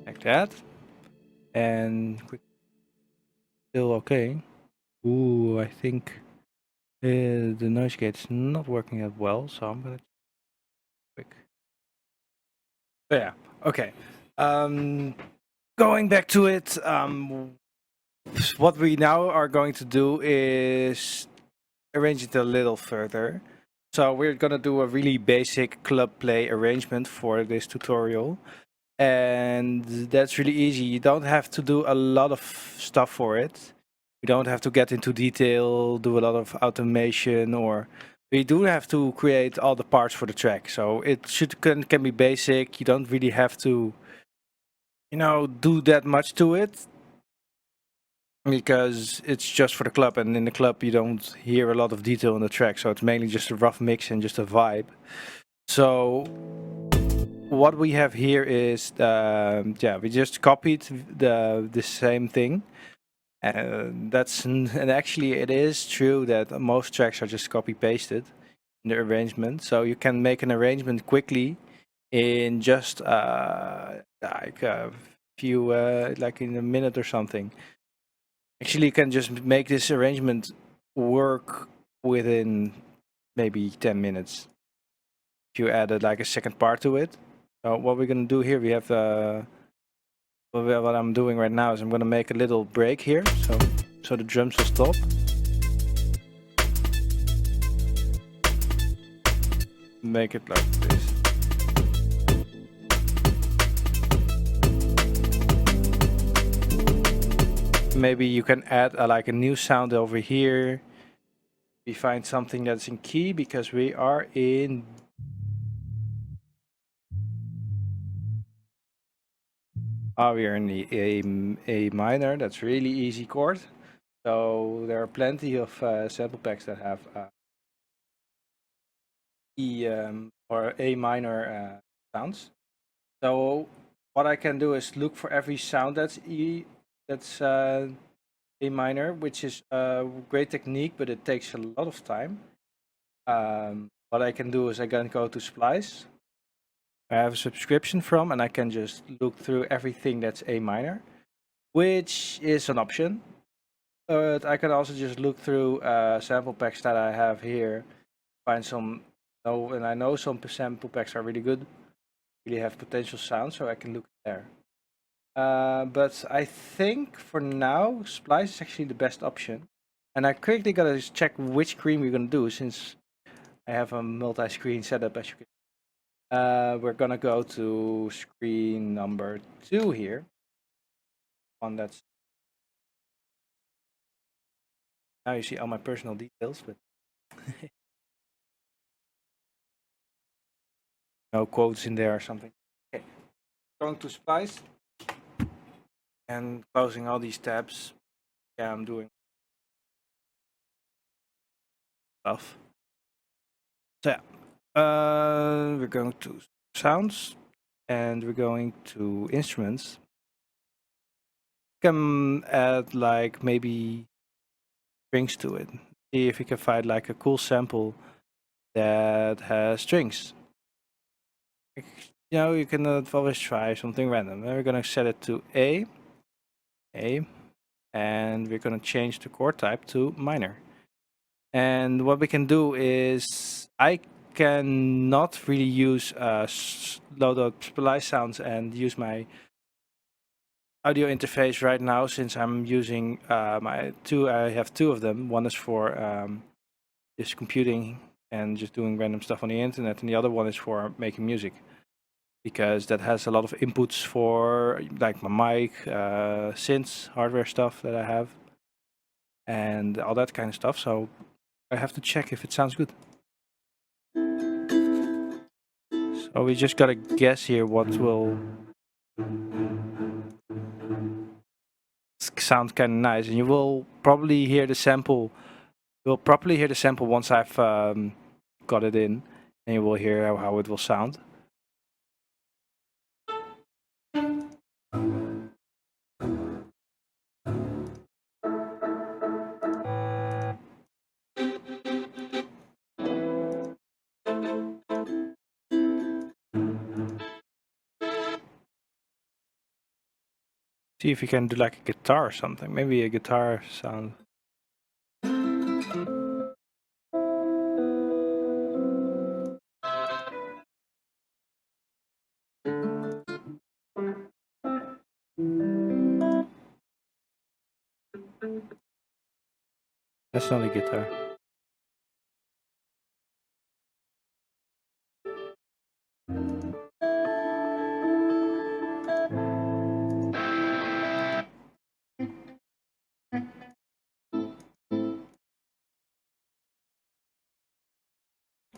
Like that. And quick. Still okay. Ooh, I think the noise gate's not working that well, so I'm gonna quick. So yeah, okay. Going back to it, what we now are going to do is arrange it a little further. So we're gonna do a really basic club play arrangement for this tutorial. And that's really easy. You don't have to do a lot of stuff for it. You don't have to get into detail, do a lot of automation, or we do have to create all the parts for the track. So it can be basic. You don't really have to, you know, do that much to it, because it's just for the club, and in the club you don't hear a lot of detail in the track. So it's mainly just a rough mix and just a vibe. So what we have here is we just copied the same thing. And actually it is true that most tracks are just copy pasted in the arrangement, so you can make an arrangement quickly in just like a few like in a minute or something. Actually, you can just make this arrangement work within maybe 10 minutes. if you added like a second part to it. So what we're gonna do here, we have what I'm doing right now is I'm gonna make a little break here, so the drums will stop. Make it like this. Maybe you can add like a new sound over here. We find something that's in key because we are in we are in the A minor. That's really easy chord. So there are plenty of sample packs that have E or A minor sounds. So what I can do is look for every sound that's A minor, which is a great technique, but it takes a lot of time. What I can do is I can go to Splice. I have a subscription from, and I can just look through everything that's A minor, which is an option. But I can also just look through sample packs that I have here, find some. And I know some sample packs are really good, really have potential sound, so I can look there. But I think for now, Splice is actually the best option. And I quickly gotta just check which screen we're gonna do, since I have a multi-screen setup, as you can. We're gonna go to screen number 2 here. One that's now you see all my personal details, but no quotes in there or something. Okay, going to Splice and closing all these tabs. Yeah, I'm doing stuff. So yeah, we're going to sounds and we're going to instruments. Can add like maybe strings to it. See if we can find like a cool sample that has strings. You know, you can always try something random. Then we're gonna set it to A, and we're gonna change the chord type to minor. And what we can do is I cannot really use load up splice sounds and use my audio interface right now, since I'm using I have two of them. One is for just computing and just doing random stuff on the internet, and the other one is for making music, because that has a lot of inputs for like my mic, synths, hardware stuff that I have, and all that kind of stuff. So I have to check if it sounds good. So we just gotta guess here what will sound kind of nice, and you will probably hear the sample. You'll probably hear the sample once I've got it in, and you will hear how it will sound. See if you can do like a guitar or something. Maybe a guitar sound. That's not a guitar.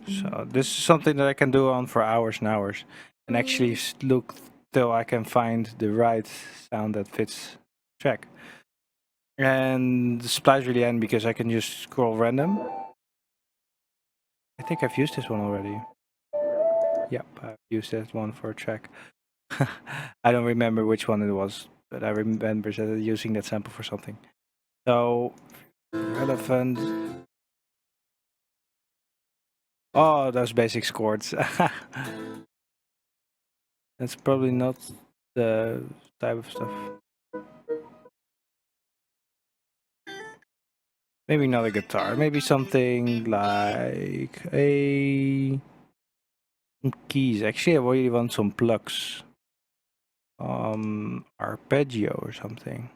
So this is something that I can do on for hours and hours, and actually look till I can find the right sound that fits the track. And the splice really end because I can just scroll random. I think I've used this one already. Yep, I've used that one for a track. I don't remember which one it was, but I remember using that sample for something. So relevant. Oh, those basic chords. That's probably not the type of stuff. Maybe not a guitar. Maybe something like a Some keys. Actually, I really want some plugs. Arpeggio or something.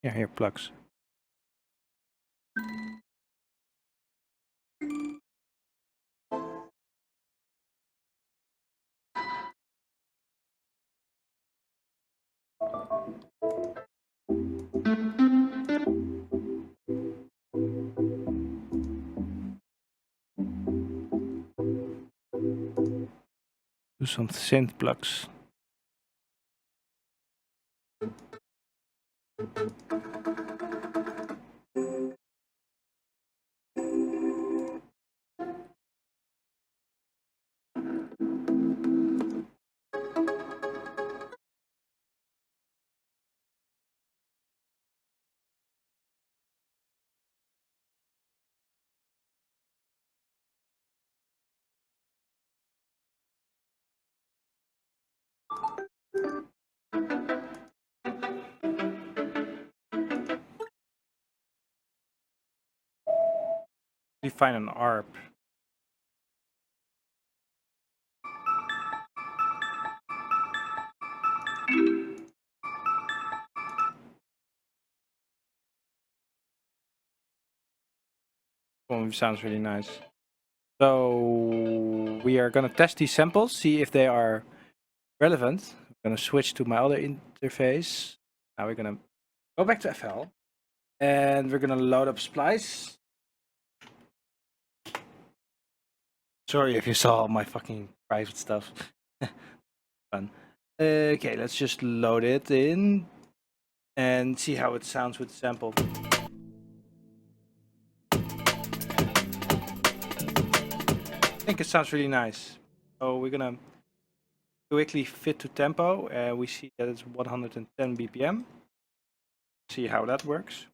Yeah, here, plugs. Do some synth plugs. Define an ARP. Sounds really nice. So we are gonna test these samples, see if they are relevant. I'm gonna switch to my other interface. Now we're gonna go back to FL, and we're gonna load up Splice. Sorry if you saw my fucking private stuff. Fun. Okay, let's just load it in and see how it sounds with the sample. I think it sounds really nice. So we're gonna quickly fit to tempo, and we see that it's 110 BPM. See how that works.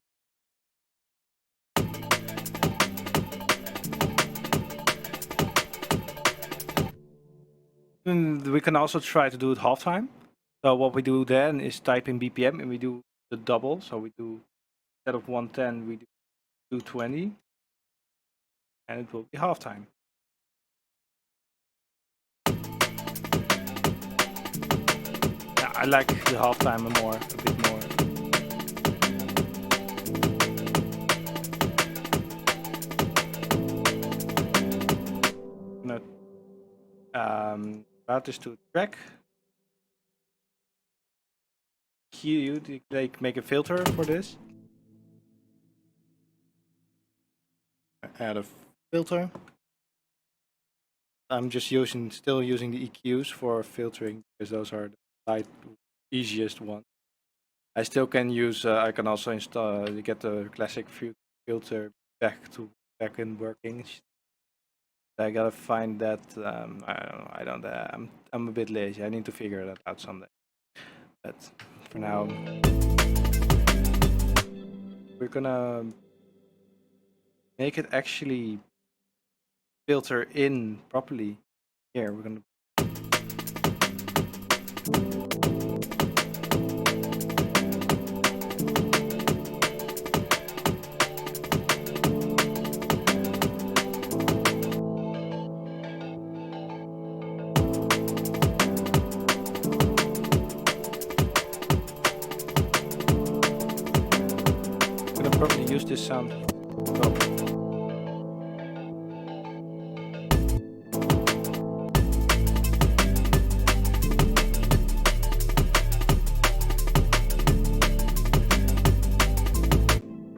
And we can also try to do it half-time. So what we do then is type in BPM and we do the double. So we do, instead of 110, we do 220. And it will be half-time. Yeah, I like the half-time a bit more. Route this to track. You like make a filter for this. Add a filter. I'm just still using the EQs for filtering because those are the easiest ones. I still can use. I can also install. Get the classic filter back in working. I gotta find that. I don't know. I'm a bit lazy. I need to figure that out someday. But for now, we're gonna make it actually filter in properly. Here, we're gonna. Probably use this sound. Oh.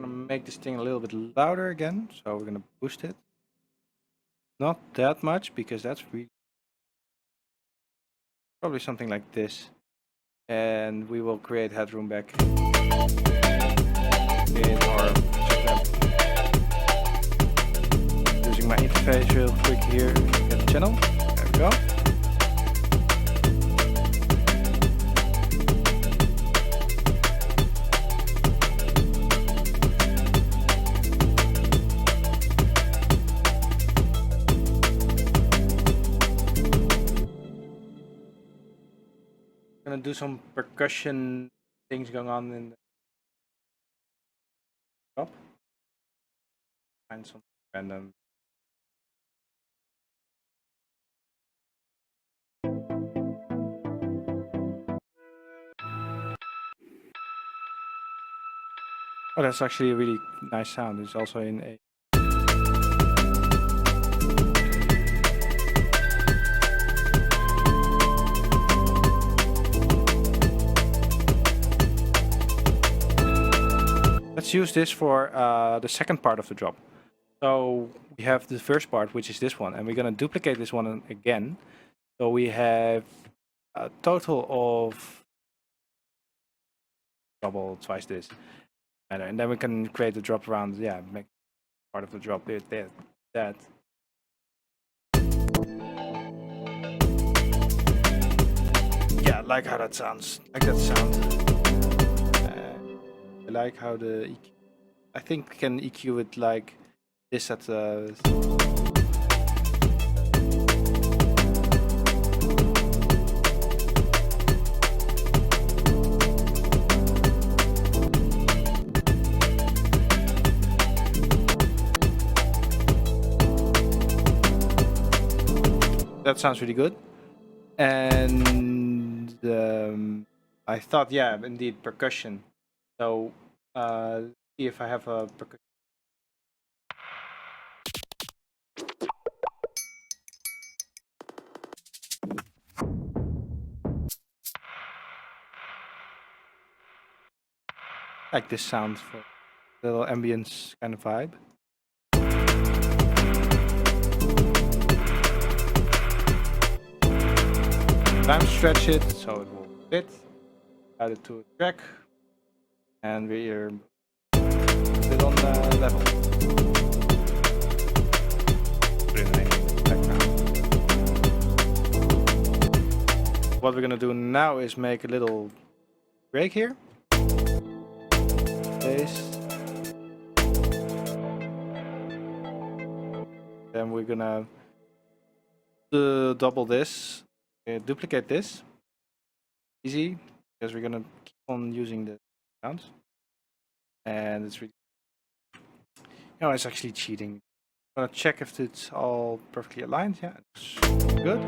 I'm gonna make this thing a little bit louder again, so we're gonna boost it. Not that much because that's really probably something like this, and we will create headroom back in our using my interface real quick here. Get the channel. There we go. Gonna do some percussion things going on in the top. Find some random. Oh, that's actually a really nice sound. It's also in A. Let's use this for the second part of the drop. So we have the first part, which is this one, and we're gonna duplicate this one again. So we have a total of double twice this, and then we can create the drop around. Yeah, make part of the drop there. That. Yeah, I like how that sounds. I like that sound. I like how the EQ. I think we can EQ it like this at the. That sounds really good. And I thought, yeah, indeed, percussion. So see if I have a percussion. Like this sound for a little ambience kind of vibe. Time stretch it so it will fit. Add it to a track, and we're put on the level. Put in the background. What we're gonna do now is make a little break here. Bass. Then we're gonna double this. Duplicate this. Easy, because we're gonna keep on using the sounds. And it's really, no, it's actually cheating. I'm gonna check if it's all perfectly aligned. Yeah, it's good.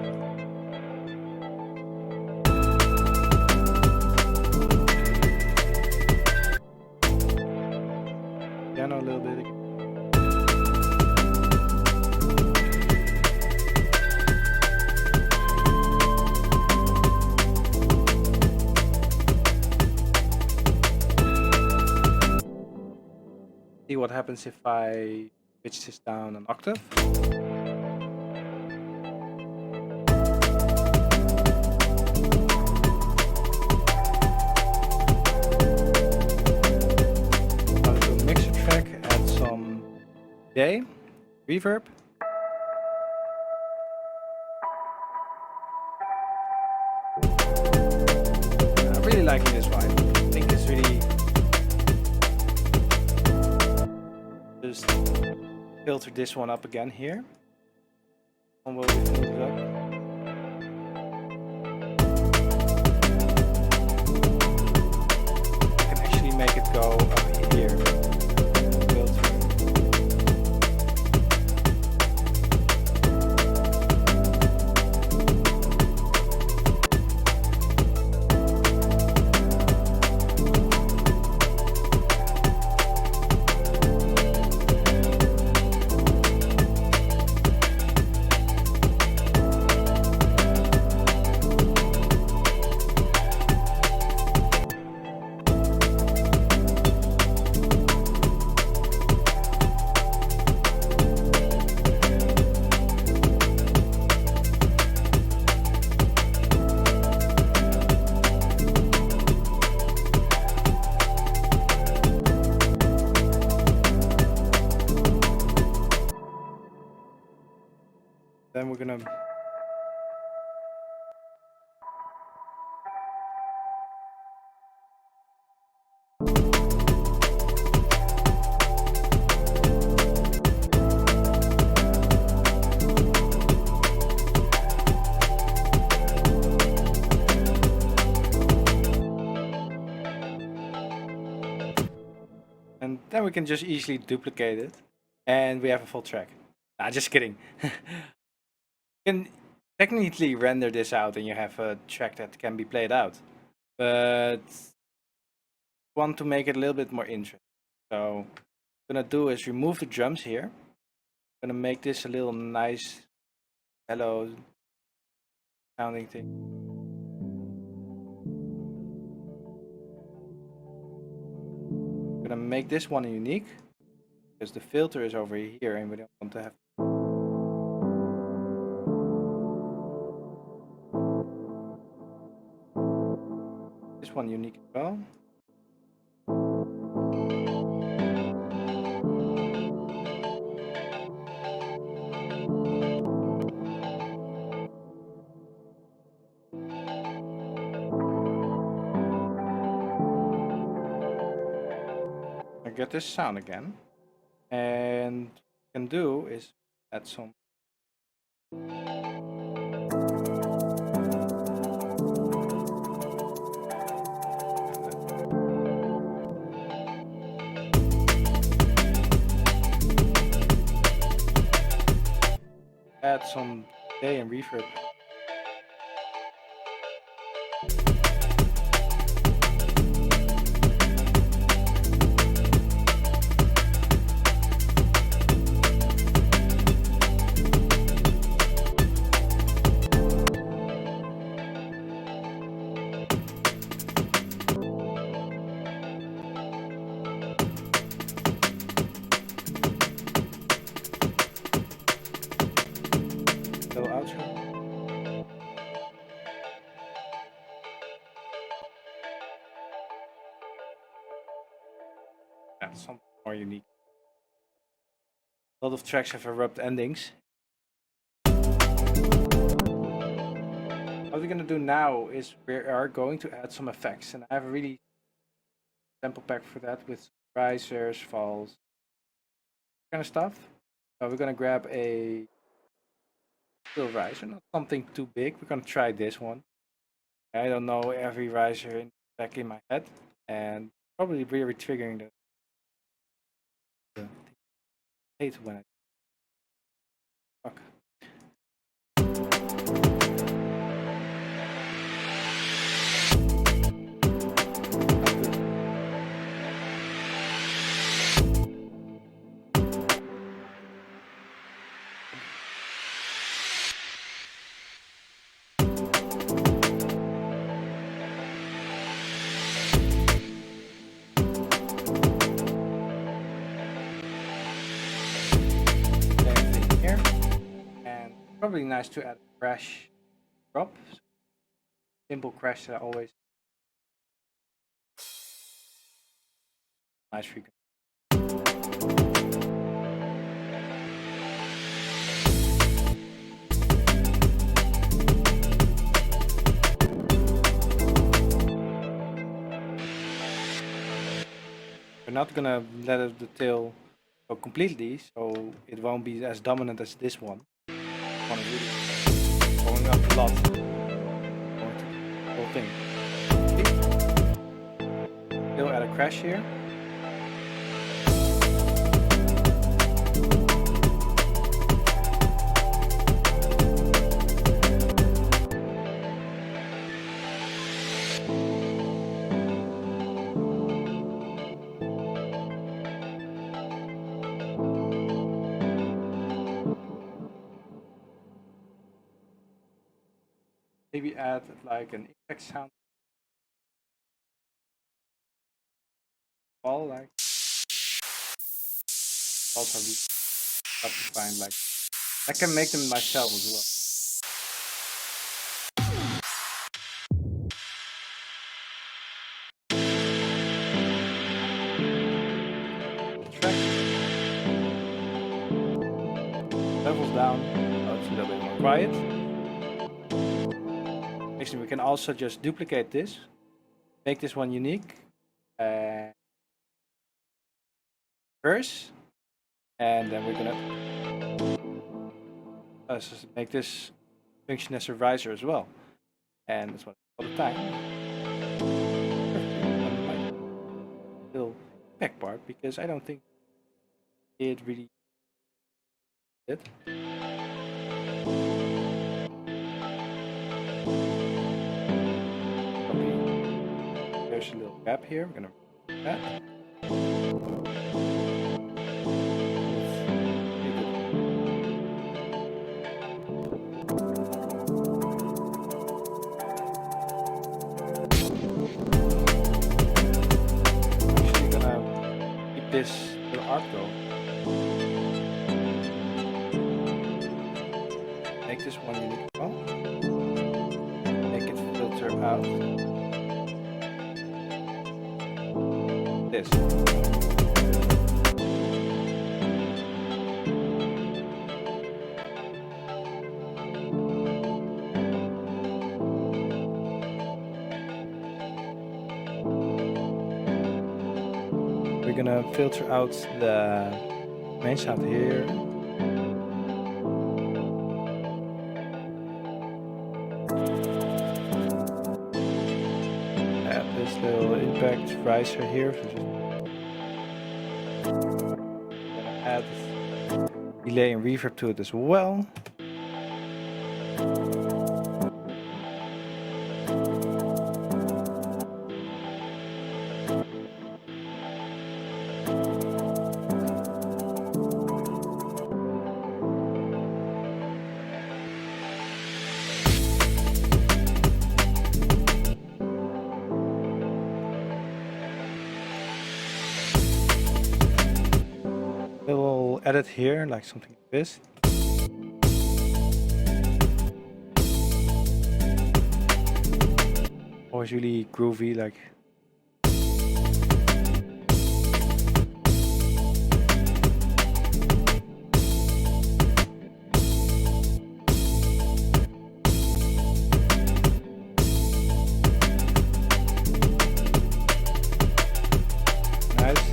Piano a little bit. See what happens if I pitch this down an octave. I'll do a mixer track, add some delay, reverb. I'm really liking this vibe. I think it's really. Just filter this one up again here. And we'll fill it up. I can actually make it go up here. Filter. Then we're gonna then we can just easily duplicate it, and we have a full track. Nah, just kidding. You can technically render this out and you have a track that can be played out, but want to make it a little bit more interesting. So what I'm gonna do is remove the drums here. I'm gonna make this a little nice, mellow sounding thing. I'm gonna make this one unique because the filter is over here and we don't want to have. This one unique as well. I get this sound again, and what I can do is add some. Add some delay and reverb. Little outro. That's something more unique. A lot of tracks have abrupt endings. What we're gonna do now is we are going to add some effects, and I have a really sample pack for that with risers, falls, kind of stuff. So we're gonna grab a little riser, not something too big. We're gonna try this one. I don't know every riser back in my head, and probably really triggering the hate when I fuck. Probably nice to add a crash drop. Simple crash that always nice frequency. We're not gonna let the tail go completely, so it won't be as dominant as this one. One is really going up a lot. Whole thing. Still add a crash here. Maybe add like an effect sound. All like also really tough to find. Like I can make them myself as well. Levels down. Oh, it's a little bit more quiet. Actually, we can also just duplicate this, make this one unique. First, and then we're gonna make this function as a riser as well. And that's what all the time. Still back part because I don't think it really did. Okay. There's a little gap here. We're gonna that. this little article. Make this one unique file. Make it filter out this. We're gonna filter out the main sound here. Add this little impact riser here. So just gonna add delay and reverb to it as well. We'll edit here, like something like this. Always really groovy, like. Nice.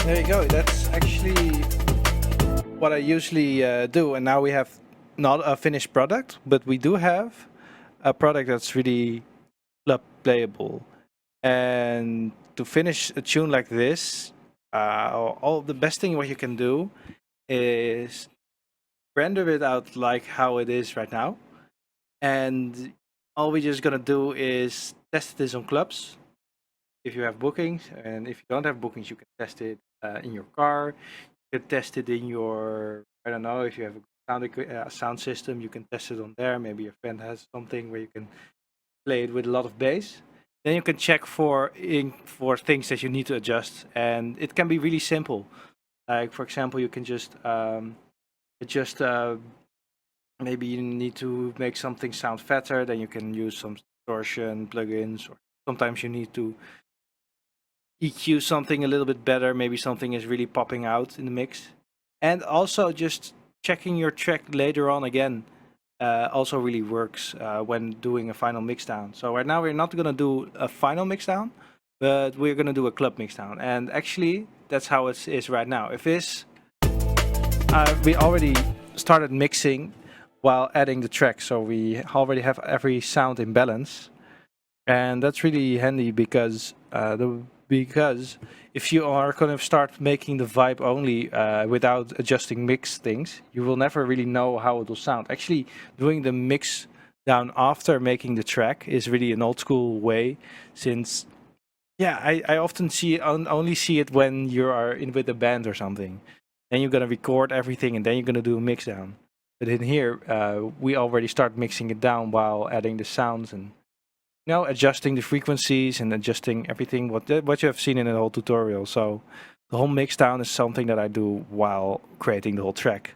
There you go, that's actually what I usually do, and now we have not a finished product, but we do have a product that's really club playable. And to finish a tune like this, all the best thing what you can do is render it out like how it is right now, and all we're just gonna do is test this on clubs. If you have bookings, and if you don't have bookings, you can test it in your car. You can test it in your, I don't know, if you have a sound system, you can test it on there. Maybe your friend has something where you can play it with a lot of bass. Then you can check for things that you need to adjust, and it can be really simple. Like for example, you can just adjust. Maybe you need to make something sound fatter, then you can use some distortion plugins, or sometimes you need to EQ something a little bit better. Maybe something is really popping out in the mix. And also just checking your track later on again also really works when doing a final mixdown. So right now we're not going to do a final mixdown, but we're going to do a club mixdown. And actually that's how it is right now. If this, we already started mixing while adding the track, so we already have every sound in balance. And that's really handy because if you are going to start making the vibe only without adjusting mix things, you will never really know how it will sound. Actually, doing the mix down after making the track is really an old school way, since yeah, I often only see it when you are in with a band or something. Then you're going to record everything and then you're going to do a mix down. But in here, we already start mixing it down while adding the sounds and adjusting the frequencies and adjusting everything what you have seen in the whole tutorial. So the whole mixdown is something that I do while creating the whole track.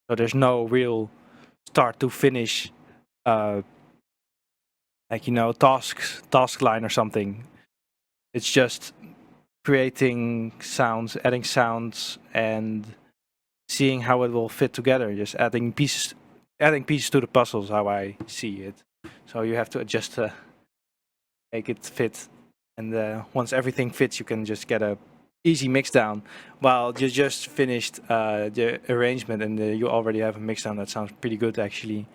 So there's no real start to finish, task line or something. It's just creating sounds, adding sounds, and seeing how it will fit together. Just adding pieces to the puzzle is how I see it. So you have to adjust to make it fit, and once everything fits, you can just get a easy mix down. While you just finished the arrangement, and you already have a mix down that sounds pretty good actually.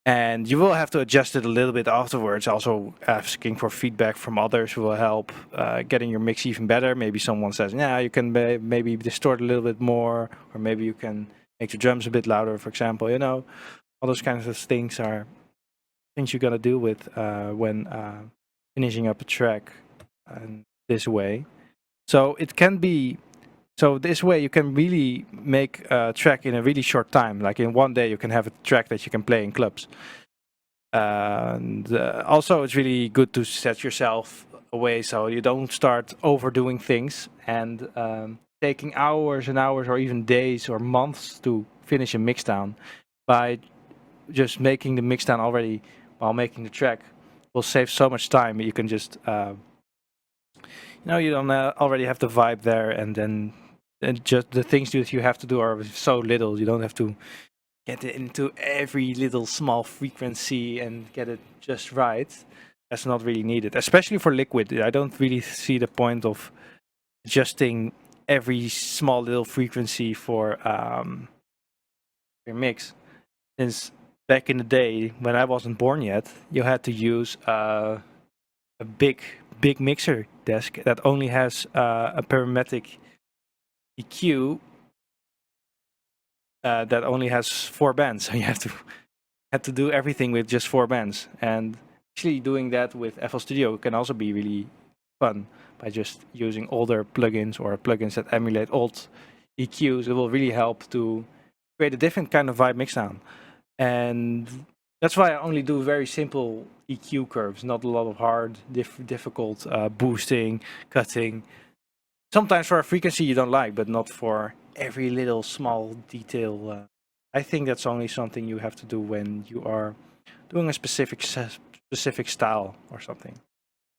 And you will have to adjust it a little bit afterwards. Also, asking for feedback from others will help getting your mix even better. Maybe someone says, "Yeah, you can maybe distort a little bit more, or maybe you can make the drums a bit louder," for example. All those kinds of things are things you're gonna deal with when finishing up a track this way. So it can be, so this way you can really make a track in a really short time. Like in one day you can have a track that you can play in clubs. And also it's really good to set yourself away so you don't start overdoing things and taking hours and hours or even days or months to finish a mixdown. By just making the mixdown already while making the track will save so much time. You can just you don't already have the vibe there, and then just the things that you have to do are so little. You don't have to get it into every little small frequency and get it just right. That's not really needed, especially for liquid. I don't really see the point of adjusting every small little frequency for your mix. Since back in the day when I wasn't born yet, you had to use a big mixer desk that only has a parametric EQ that only has 4 bands. So you have to do everything with just 4 bands. And actually doing that with FL Studio can also be really fun by just using older plugins or plugins that emulate old EQs. It will really help to create a different kind of vibe mixdown. And that's why I only do very simple EQ curves, not a lot of hard, difficult boosting, cutting. Sometimes for a frequency you don't like, but not for every little small detail. I think that's only something you have to do when you are doing a specific style or something.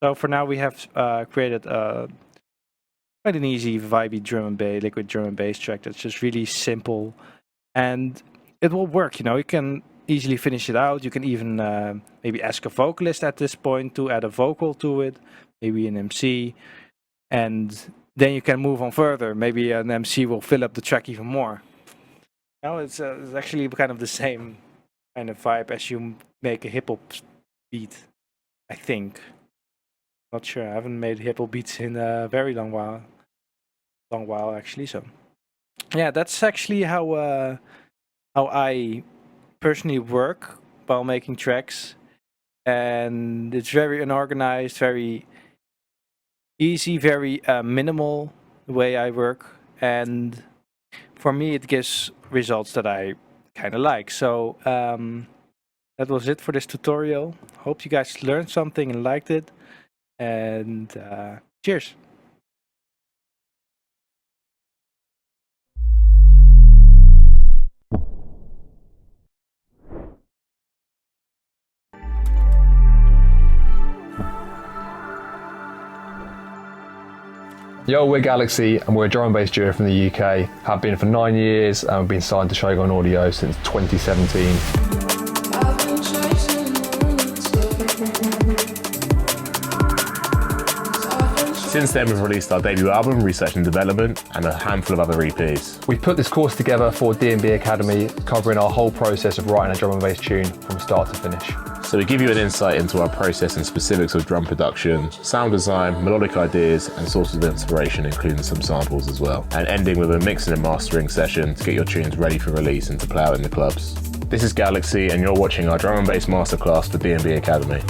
So for now we have created quite an easy vibey liquid drum and bass track that's just really simple, and it will work. You can easily finish it out. You can even maybe ask a vocalist at this point to add a vocal to it, maybe an MC, and then you can move on further. Maybe an MC will fill up the track even more. It's actually kind of the same kind of vibe as you make a hip hop beat, I think. Not sure. I haven't made hip hop beats in a very long while actually. So yeah, that's actually how I personally work while making tracks, and it's very unorganized, very easy, very minimal the way I work, and for me it gives results that I kind of like. So that was it for this tutorial. Hope you guys learned something and liked it, and cheers. Yo, we're Galaxy and we're a drum and bass duo from the UK. Have been for 9 years and we've been signed to Shogun Audio since 2017. Since then, we've released our debut album, Research and Development, and a handful of other EPs. We've put this course together for DNB Academy, covering our whole process of writing a drum and bass tune from start to finish. So we give you an insight into our process and specifics of drum production, sound design, melodic ideas, and sources of inspiration, including some samples as well. And ending with a mixing and mastering session to get your tunes ready for release and to play out in the clubs. This is Galaxy, and you're watching our drum and bass masterclass for DNB Academy.